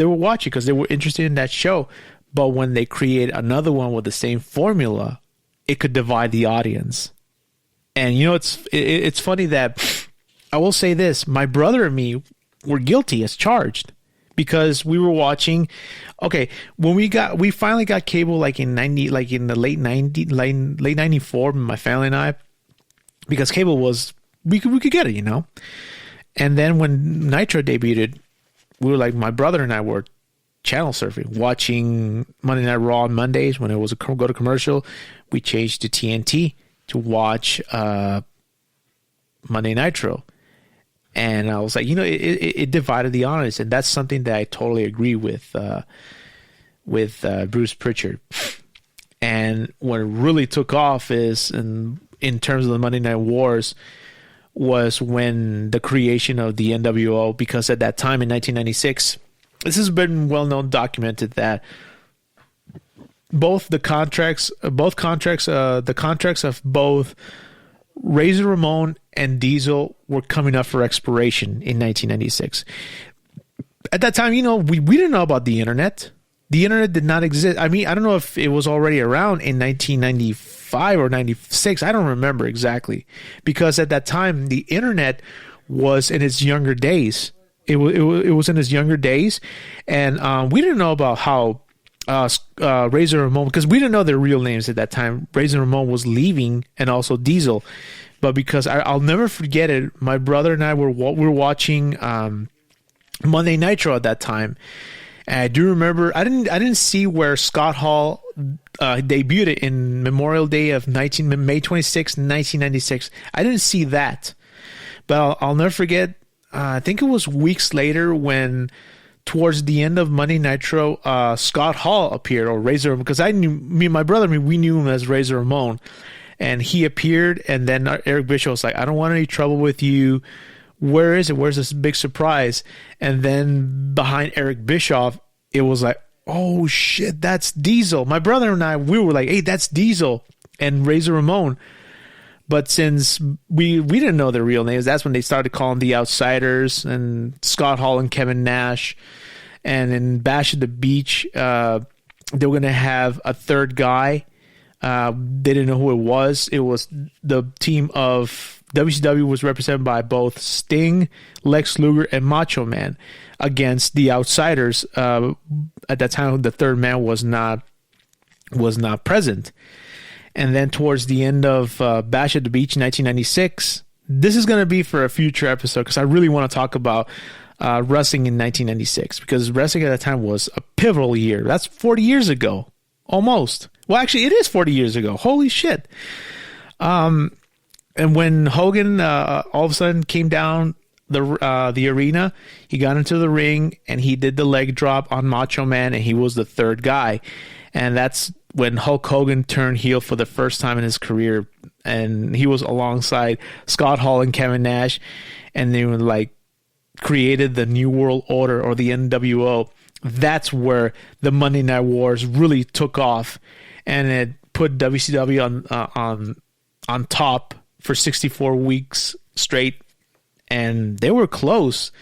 were watching because they were interested in that show. But when they create another one with the same formula, it could divide the audience. And you know, it's funny that I will say this: my brother and me were guilty as charged, because we were watching. Okay, when we finally got cable, like in the late 94, my family and I, because cable was we could get it, you know. And then when Nitro debuted, we were like, my brother and I were channel surfing, watching Monday Night Raw on Mondays when it was go to commercial. We changed to TNT to watch Monday Nitro. And I was like, you know, it divided the audience, and that's something that I totally agree with Bruce Pritchard. And what really took off is, in terms of the Monday Night Wars, was when the creation of the NWO, because at that time in 1996, this has been well known, documented, that the contracts of both Razor Ramon and Diesel were coming up for expiration in 1996. At that time, you know, we didn't know about the internet. The internet did not exist. I mean, I don't know if it was already around in 1995 or 96. I don't remember exactly, because at that time the internet was in its younger days. It was in its younger days, and we didn't know about how Razor Ramon, because we didn't know their real names at that time. Razor Ramon was leaving, and also Diesel. But because I'll never forget it, my brother and I were watching Monday Nitro at that time. And I do remember I didn't see where Scott Hall debuted it in Memorial Day of May 26, 1996. I didn't see that. But I'll never forget I think it was weeks later when towards the end of Monday Nitro, Scott Hall appeared, or Razor, because me and my brother, we knew him as Razor Ramon, and he appeared, and then Eric Bischoff was like, I don't want any trouble with you. Where is it? Where's this big surprise? And then behind Eric Bischoff, it was like, oh shit, that's Diesel. My brother and I, we were like, hey, that's Diesel and Razor Ramon. But since we didn't know their real names, that's when they started calling the Outsiders and Scott Hall and Kevin Nash. And in Bash at the Beach, they were going to have a third guy. They didn't know who it was. It was the team of WCW was represented by both Sting, Lex Luger, and Macho Man against the Outsiders. At that time, the third man was not present. And then towards the end of Bash at the Beach in 1996, this is going to be for a future episode because I really want to talk about wrestling in 1996 because wrestling at that time was a pivotal year. That's 40 years ago, almost. Well, actually, it is 40 years ago. Holy shit. And when Hogan all of a sudden came down the arena, he got into the ring and he did the leg drop on Macho Man, and he was the third guy. And that's when Hulk Hogan turned heel for the first time in his career, and he was alongside Scott Hall and Kevin Nash, and they were like created the New World Order, or the NWO. That's where the Monday Night Wars really took off, and it put WCW on top for 64 weeks straight, and they were close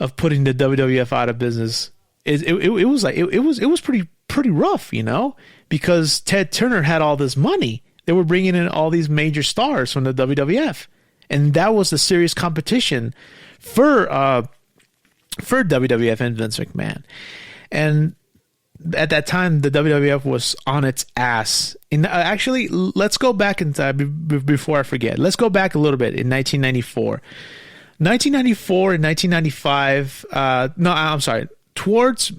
of putting the WWF out of business. It was pretty rough, you know, because Ted Turner had all this money. They were bringing in all these major stars from the WWF, and that was the serious competition for WWF and Vince McMahon. And at that time, the WWF was on its ass. Actually, let's go back in time before I forget. Let's go back a little bit in 1994. 1994 and 1995. No, I'm sorry. Towards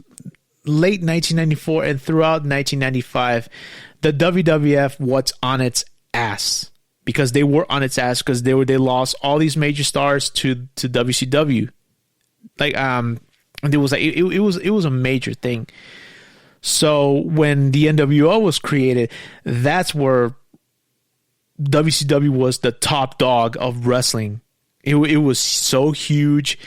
late 1994 and throughout 1995, the WWF was on its ass because they were on its ass because they lost all these major stars to WCW. Like and it was like it was a major thing. So when the NWO was created, that's where WCW was the top dog of wrestling. It was so huge.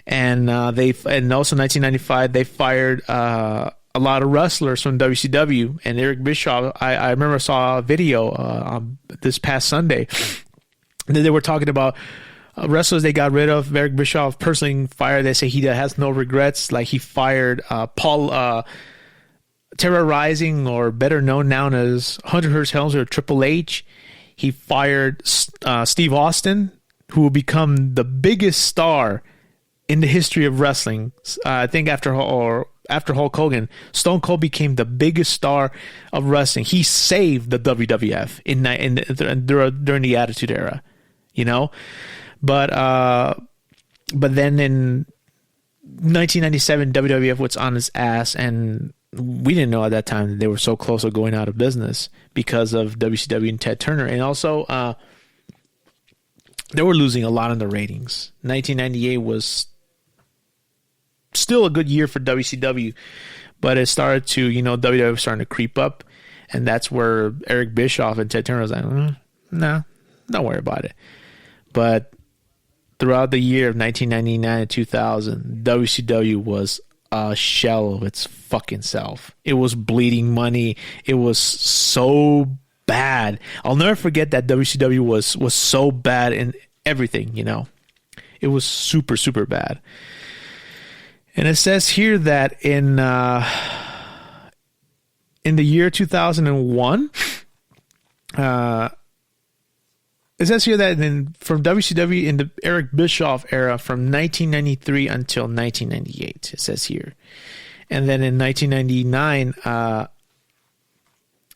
And also in 1995 they fired a lot of wrestlers from WCW, and Eric Bischoff. I remember I saw a video this past Sunday that they were talking about wrestlers they got rid of. Eric Bischoff personally fired. They say he has no regrets. Like he fired Paul Terra Rising, or better known now as Hunter Hearst Helmsley or Triple H. He fired Steve Austin, who will become the biggest star in the history of wrestling. I think after Hulk Hogan, Stone Cold became the biggest star of wrestling. He saved the WWF during the Attitude Era, you know. But then in 1997, WWF was on its ass, and we didn't know at that time that they were so close to going out of business because of WCW and Ted Turner, and also they were losing a lot in the ratings. 1998 was still a good year for WCW, but it started to, WWF was starting to creep up, and that's where Eric Bischoff and Ted Turner was like, no, don't worry about it. But throughout the year of 1999 and 2000, WCW was a shell of its fucking self. It was bleeding money. It was so bad. I'll never forget that WCW was so bad in everything, It was super, super bad. And it says here that in the year 2001, it says here that from WCW in the Eric Bischoff era from 1993 until 1998, it says here. And then in 1999,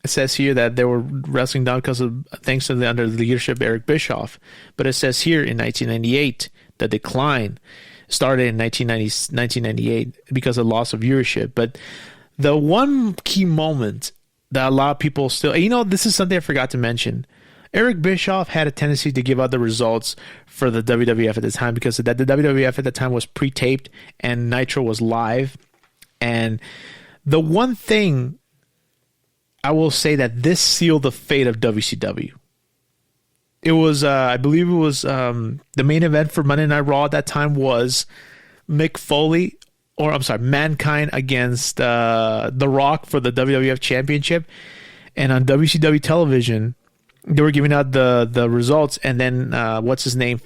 it says here that they were wrestling down thanks to under the leadership of Eric Bischoff. But it says here in 1998, the decline started in 1998 because of loss of viewership. But the one key moment that a lot of people still, this is something I forgot to mention. Eric Bischoff had a tendency to give out the results for the WWF at the time because the WWF at the time was pre-taped and Nitro was live. And the one thing I will say that this sealed the fate of WCW. It was, I believe it was, the main event for Monday Night Raw at that time was Mankind against The Rock for the WWF Championship. And on WCW television, they were giving out the results, and then what's his name?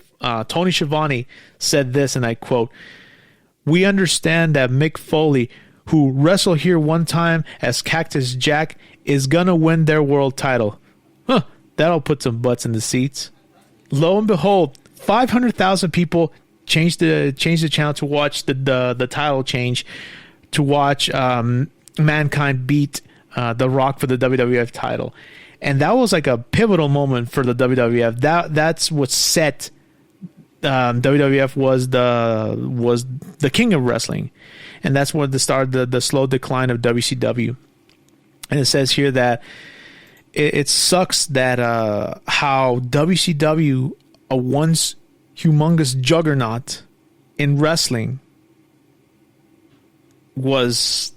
Tony Schiavone said this, and I quote, "We understand that Mick Foley, who wrestled here one time as Cactus Jack, is gonna win their world title. Huh, that'll put some butts in the seats." Lo and behold, 500,000 people changed the channel to watch the title change, to watch Mankind beat The Rock for the WWF title. And that was like a pivotal moment for the WWF. That's what set WWF was the king of wrestling, and that's what started the slow decline of WCW. And it says here that it sucks that how WCW, a once humongous juggernaut in wrestling, was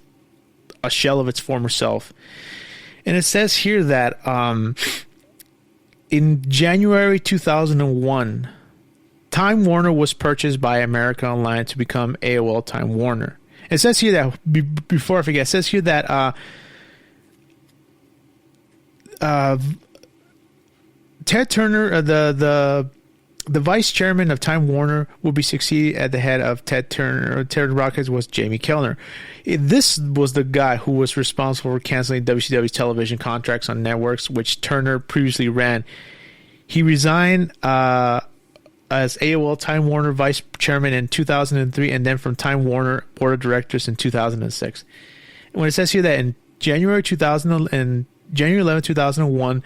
a shell of its former self. And it says here that in January 2001, Time Warner was purchased by America Online to become AOL Time Warner. It says here that, before I forget, it says here that Ted Turner, the vice chairman of Time Warner, will be succeeded at the head of Ted Turner. Ted Rockets was Jamie Kellner. This was the guy who was responsible for canceling WCW's television contracts on networks, which Turner previously ran. He resigned as AOL Time Warner vice chairman in 2003, and then from Time Warner board of directors in 2006. And when it says here that in January 11, 2001,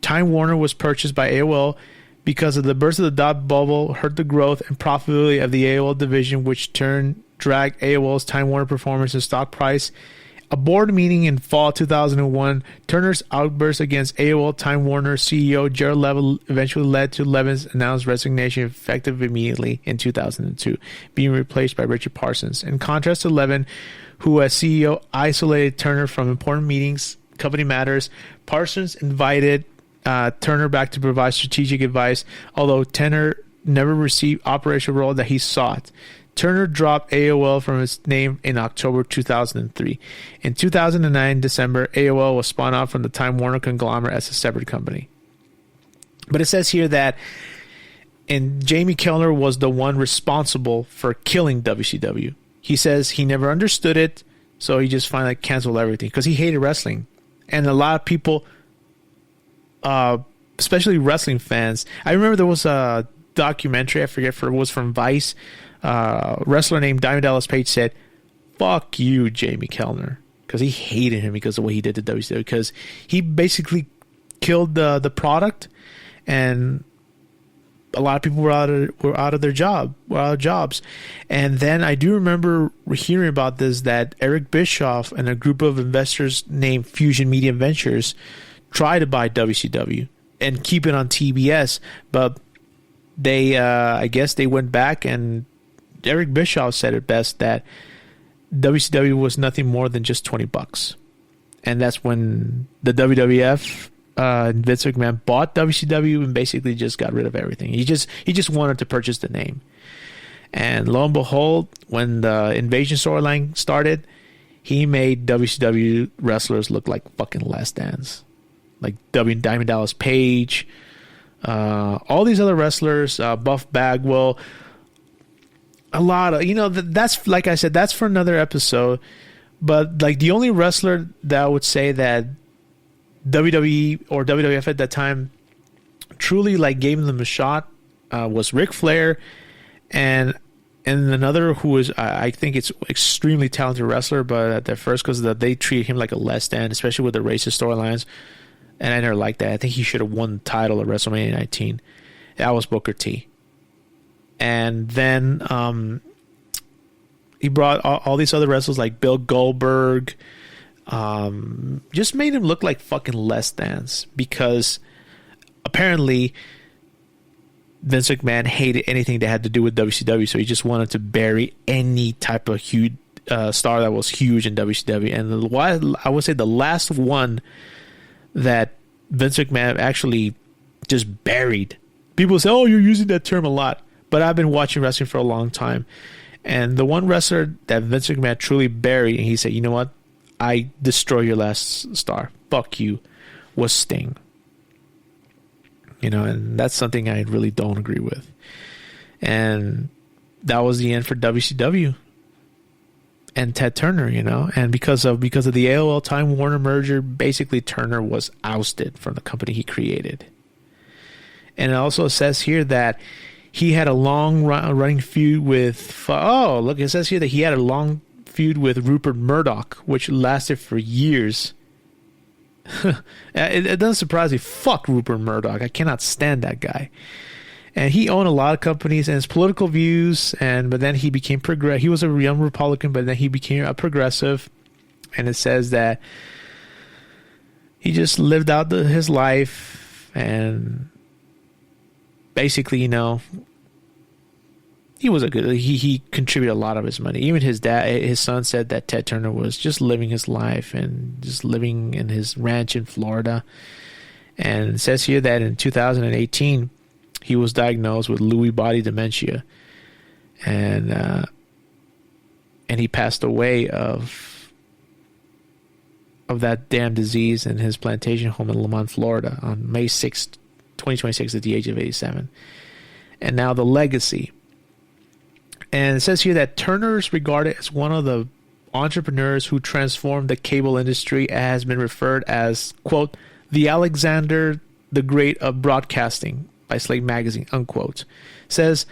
Time Warner was purchased by AOL because of the burst of the dot bubble hurt the growth and profitability of the AOL division, which turned dragged AOL's Time Warner performance and stock price. A board meeting in fall 2001, Turner's outburst against AOL Time Warner CEO Gerald Levin eventually led to Levin's announced resignation, effective immediately in 2002, being replaced by Richard Parsons. In contrast to Levin, who as CEO isolated Turner from important meetings, company matters, Parsons invited Turner back to provide strategic advice, although Turner never received operational role that he sought. Turner dropped AOL from its name in October 2003. In 2009, December, AOL was spun off from the Time Warner conglomerate as a separate company. But it says here that Jamie Kellner was the one responsible for killing WCW. He says he never understood it, so he just finally canceled everything because he hated wrestling. And a lot of people, especially wrestling fans, I remember there was a documentary, I forget if it was from Vice, wrestler named Diamond Dallas Page said, "Fuck you, Jamie Kellner," because he hated him because of what he did to WCW, because he basically killed the product, and a lot of people were out of jobs. And then I do remember hearing about this, that Eric Bischoff and a group of investors named Fusion Media Ventures tried to buy WCW and keep it on TBS, but they I guess they went back, and Eric Bischoff said it best that WCW was nothing more than just $20. And that's when the WWF and Vince McMahon bought WCW and basically just got rid of everything. He just wanted to purchase the name. And lo and behold, when the Invasion storyline started, he made WCW wrestlers look like fucking less than's. Like Diamond Dallas Page, all these other wrestlers, Buff Bagwell, a lot of, that's, like I said, that's for another episode. But like the only wrestler that I would say that WWE or WWF at that time truly like gave them a shot was Ric Flair, and another who was, I think it's extremely talented wrestler, but at first because they treated him like a less than, especially with the racist storylines, and I never liked that. I think he should have won the title at WrestleMania 19. That was Booker T. And then he brought all these other wrestlers like Bill Goldberg, just made him look like fucking less thans, because apparently Vince McMahon hated anything that had to do with WCW, so he just wanted to bury any type of huge star that was huge in WCW. And I would say the last one that Vince McMahon actually just buried. People say, "Oh, you're using that term a lot," but I've been watching wrestling for a long time, and the one wrestler that Vince McMahon truly buried, and he said, "You know what? I destroy your last star. Fuck you," was Sting. You know, and that's something I really don't agree with. And that was the end for WCW and Ted Turner, you know. And because of the AOL Time Warner merger, basically Turner was ousted from the company he created. And it also says here that he had a long running feud with it says here that he had a long feud with Rupert Murdoch, which lasted for years. It doesn't surprise me. Fuck Rupert Murdoch. I cannot stand that guy. And he owned a lot of companies and his political views. But then he became he was a young Republican, but then he became a progressive. And it says that he just lived out his life, and basically, you know, he was he contributed a lot of his money. Even his son said that Ted Turner was just living his life and just living in his ranch in Florida. And it says here that in 2018, he was diagnosed with Lewy body dementia, and he passed away of that damn disease in his plantation home in Lamont, Florida, on May 6th, 2026, at the age of 87. And now the legacy. And it says here that Turner is regarded as one of the entrepreneurs who transformed the cable industry, and has been referred as, quote, the Alexander the Great of broadcasting by Slate Magazine, unquote. It says,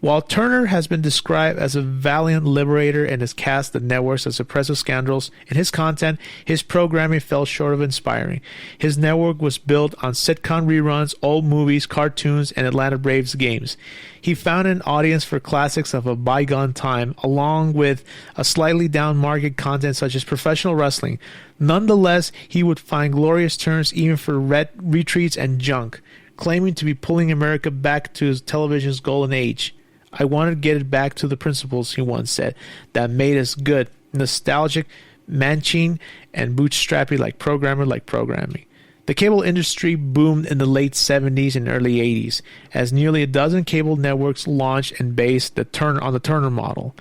while Turner has been described as a valiant liberator and has cast the networks as oppressive scoundrels, in his content, his programming fell short of inspiring. His network was built on sitcom reruns, old movies, cartoons, and Atlanta Braves games. He found an audience for classics of a bygone time, along with a slightly down-market content such as professional wrestling. Nonetheless, he would find glorious turns even for retreats and junk, claiming to be pulling America back to television's golden age. I wanted to get it back to the principles, he once said, that made us good, nostalgic, manching, and bootstrappy like programming. The cable industry boomed in the late 70s and early 80s, as nearly a dozen cable networks launched and based on the Turner model.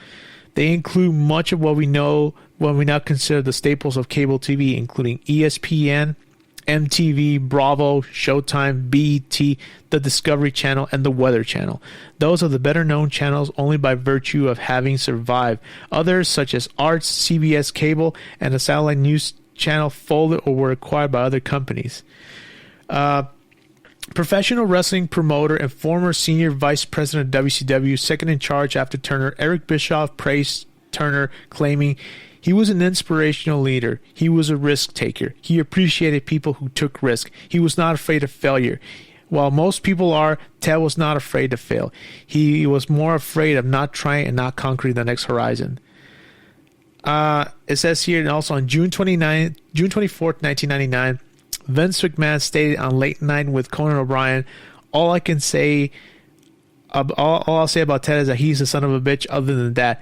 They include much of what we now consider the staples of cable TV, including ESPN, MTV, Bravo, Showtime, BET, the Discovery Channel, and the Weather Channel. Those are the better-known channels only by virtue of having survived. Others, such as Arts, CBS Cable, and the Satellite News Channel, folded or were acquired by other companies. Professional wrestling promoter and former senior vice president of WCW, second in charge after Turner, Eric Bischoff praised Turner, claiming he was an inspirational leader. He was a risk taker. He appreciated people who took risk. He was not afraid of failure. While most people are, Ted was not afraid to fail. He was more afraid of not trying and not conquering the next horizon. It says here, and also on June 24th, 1999, Vince McMahon stated on Late Night with Conan O'Brien, all I'll say about Ted is that he's a son of a bitch. Other than that,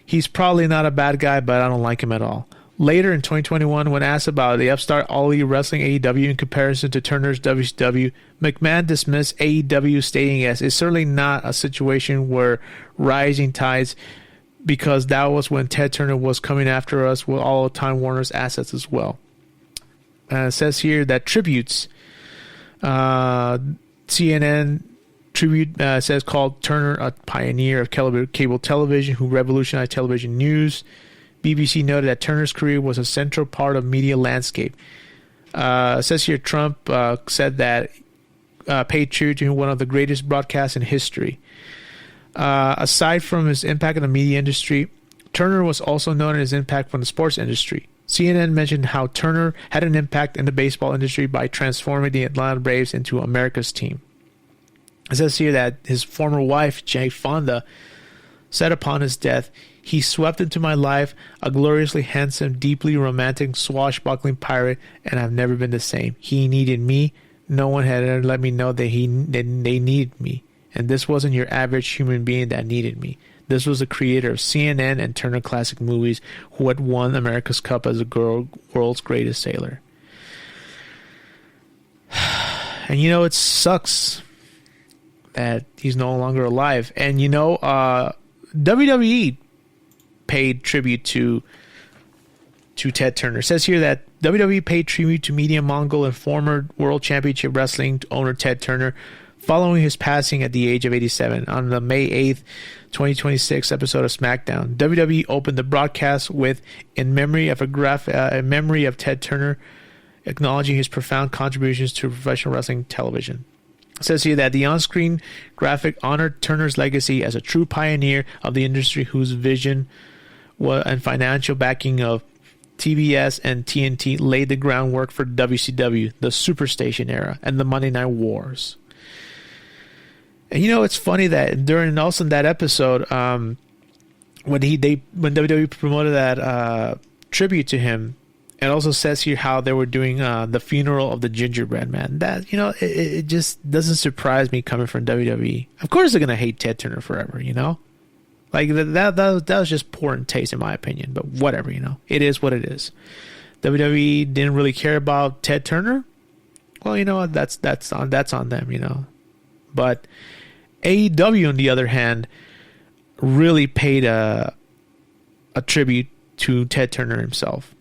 he's probably not a bad guy, but I don't like him at all. Later in 2021, when asked about the upstart All Elite Wrestling AEW in comparison to Turner's WCW, McMahon dismissed AEW, stating as it's certainly not a situation where rising tides, because that was when Ted Turner was coming after us with all of Time Warner's assets as well. It says here that tributes, CNN tribute says called Turner a pioneer of cable television who revolutionized television news. BBC noted that Turner's career was a central part of media landscape. It says here Trump said that paid tribute to one of the greatest broadcasts in history. Aside from his impact in the media industry, Turner was also known for his impact from the sports industry. CNN mentioned how Turner had an impact in the baseball industry by transforming the Atlanta Braves into America's team. It says here that his former wife, Jane Fonda, said upon his death, "He swept into my life, a gloriously handsome, deeply romantic, swashbuckling pirate, and I've never been the same. He needed me, No one had ever let me know that they needed me. And this wasn't your average human being that needed me. This was the creator of CNN and Turner Classic Movies, who had won America's Cup as the world's greatest sailor. And you know, it sucks that he's no longer alive. And you know, WWE paid tribute to Ted Turner. It says here that WWE paid tribute to Media Mongol and former World Championship Wrestling owner Ted Turner following his passing at the age of 87 on the May 8th, 2026 episode of SmackDown. WWE opened the broadcast with "In memory of Ted Turner, acknowledging his profound contributions to professional wrestling television." It says here that the on-screen graphic honored Turner's legacy as a true pioneer of the industry whose vision and financial backing of TBS and TNT laid the groundwork for WCW, the Superstation era, and the Monday Night Wars. And you know, it's funny that during that episode, when WWE promoted that tribute to him, it also says here how they were doing the funeral of the Gingerbread Man. That, you know, it just doesn't surprise me coming from WWE. Of course, they're gonna hate Ted Turner forever. You know, like that was just poor in taste, in my opinion. But whatever, you know, it is what it is. WWE didn't really care about Ted Turner. Well, you know what? That's on them. You know, but AEW, on the other hand, really paid a tribute to Ted Turner himself.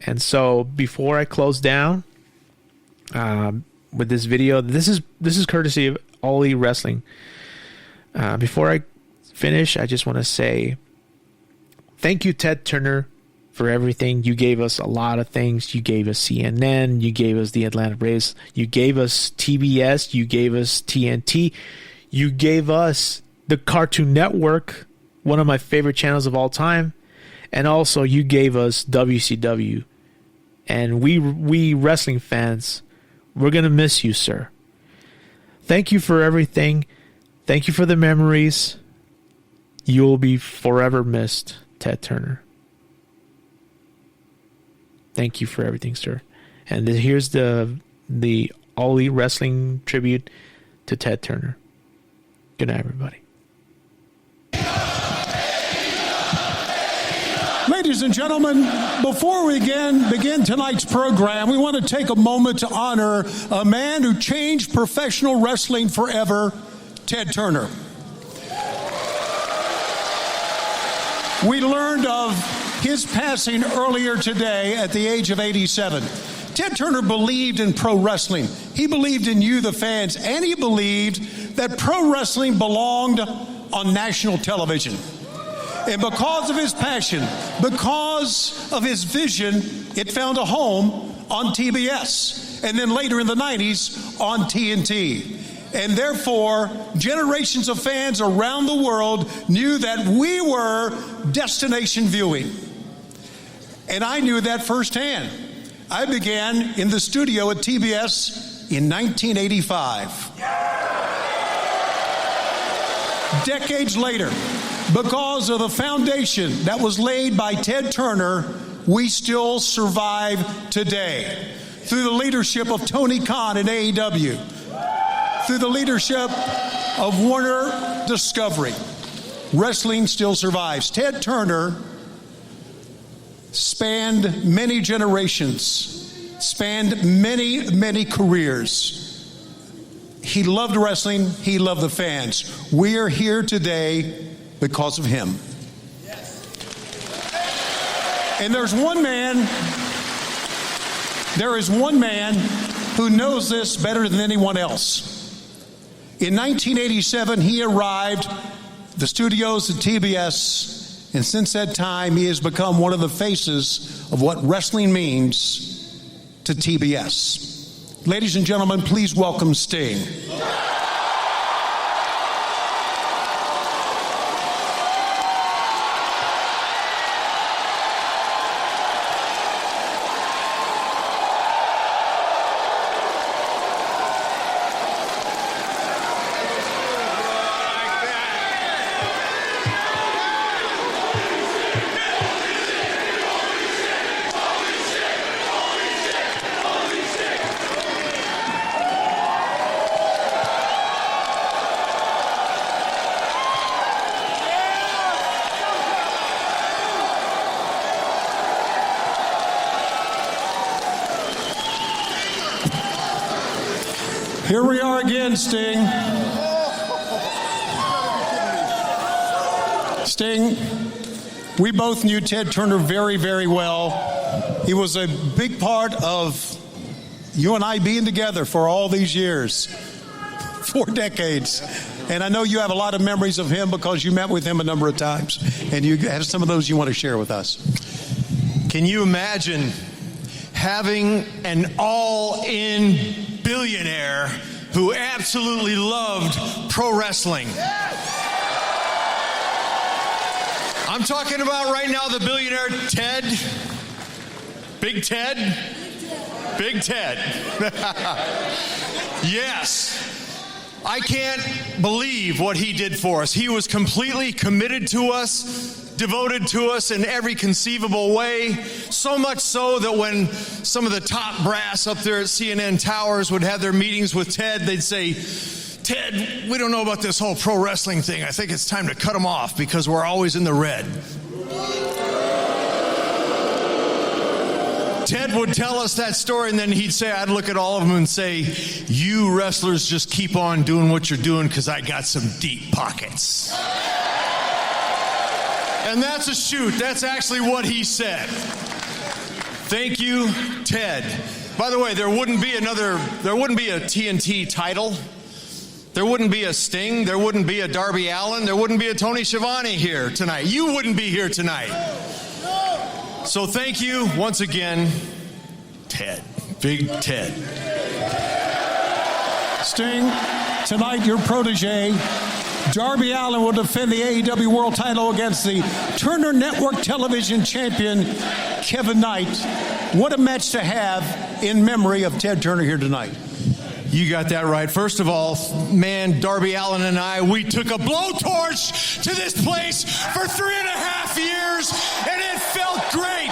And so, before I close down with this video, this is courtesy of All Elite Wrestling. Before I finish, I just want to say thank you, Ted Turner, for everything. You gave us a lot of things. You gave us CNN. You gave us the Atlanta Braves. You gave us TBS. You gave us TNT. You gave us the Cartoon Network, one of my favorite channels of all time. And also, you gave us WCW. And we wrestling fans, we're going to miss you, sir. Thank you for everything. Thank you for the memories. You will be forever missed, Ted Turner. Thank you for everything, sir. And here's the All Elite Wrestling tribute to Ted Turner. Good night, everybody. Ladies and gentlemen, before we begin tonight's program, we want to take a moment to honor a man who changed professional wrestling forever, Ted Turner. We learned of his passing earlier today at the age of 87. Ted Turner believed in pro wrestling. He believed in you, the fans, and he believed that pro wrestling belonged on national television. And because of his passion, because of his vision, it found a home on TBS, and then later in the 90s on TNT. And therefore, generations of fans around the world knew that we were destination viewing. And I knew that firsthand. I began in the studio at TBS in 1985. Decades later, because of the foundation that was laid by Ted Turner, we still survive today. Through the leadership of Tony Khan and AEW, through the leadership of Warner Discovery, wrestling still survives. Ted Turner spanned many generations, spanned many, many careers. He loved wrestling. He loved the fans. We are here today because of him. And there is one man who knows this better than anyone else. In 1987, he arrived at the studios at TBS, and since that time, he has become one of the faces of what wrestling means to TBS. Ladies and gentlemen, please welcome Sting. Here we are again, Sting. Sting, we both knew Ted Turner very, very well. He was a big part of you and I being together for all these years, 4 decades. And I know you have a lot of memories of him because you met with him a number of times. And you have some of those you want to share with us. Can you imagine having an all-in billionaire who absolutely loved pro wrestling? I'm talking about right now the billionaire Ted. Big Ted? Big Ted. Yes. I can't believe what he did for us. He was completely committed to us, devoted to us in every conceivable way, so much so that when some of the top brass up there at CNN Towers would have their meetings with Ted, they'd say, Ted, we don't know about this whole pro wrestling thing. I think it's time to cut them off because we're always in the red. Ted would tell us that story, and then he'd say, I'd look at all of them and say, you wrestlers just keep on doing what you're doing because I got some deep pockets. And that's a shoot. That's actually what he said. Thank you, Ted. By the way, there wouldn't be a TNT title. There wouldn't be a Sting. There wouldn't be a Darby Allin. There wouldn't be a Tony Schiavone here tonight. You wouldn't be here tonight. So thank you once again, Ted. Big Ted. Sting, tonight your protege, Darby Allin, will defend the AEW World title against the Turner Network Television champion, Kevin Knight. What a match to have in memory of Ted Turner here tonight. You got that right. First of all, man, Darby Allin and I, we took a blowtorch to this place for 3.5 years, and it felt great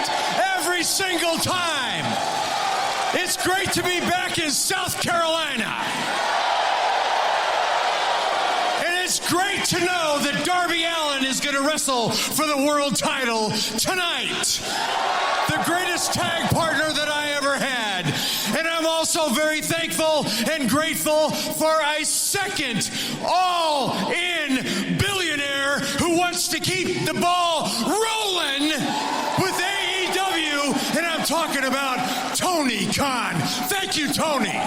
every single time. It's great to be back in South Carolina. And it's great to know that Darby Allin is going to wrestle for the world title tonight. The greatest tag partner that I ever had. And I'm also very thankful and grateful for a second all-in billionaire who wants to keep the ball rolling with AEW, and I'm talking about Tony Khan. Thank you, Tony.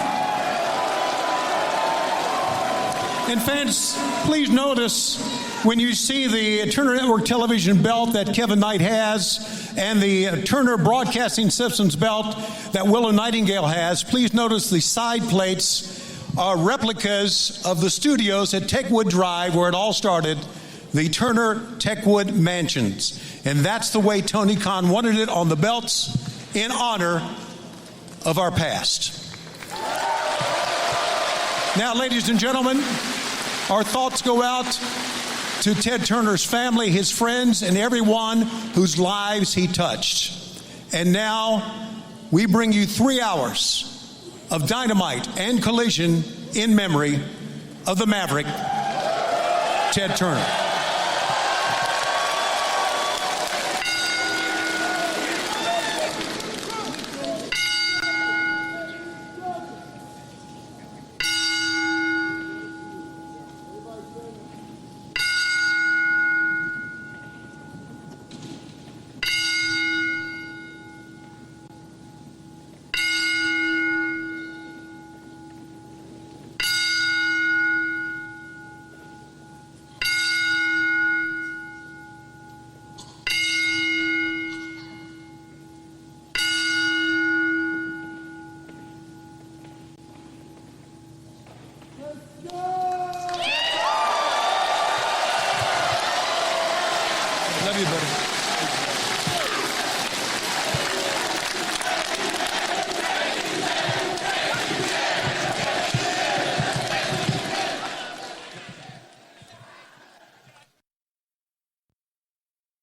And fans, please notice when you see the Turner Network Television belt that Kevin Knight has and the Turner Broadcasting Systems belt that Willow Nightingale has, please notice the side plates are replicas of the studios at Techwood Drive where it all started, the Turner Techwood Mansions. And that's the way Tony Khan wanted it on the belts in honor of our past. Now, ladies and gentlemen, our thoughts go out to Ted Turner's family, his friends, and everyone whose lives he touched. And now we bring you 3 hours of Dynamite and Collision in memory of the Maverick, Ted Turner. Love you, buddy.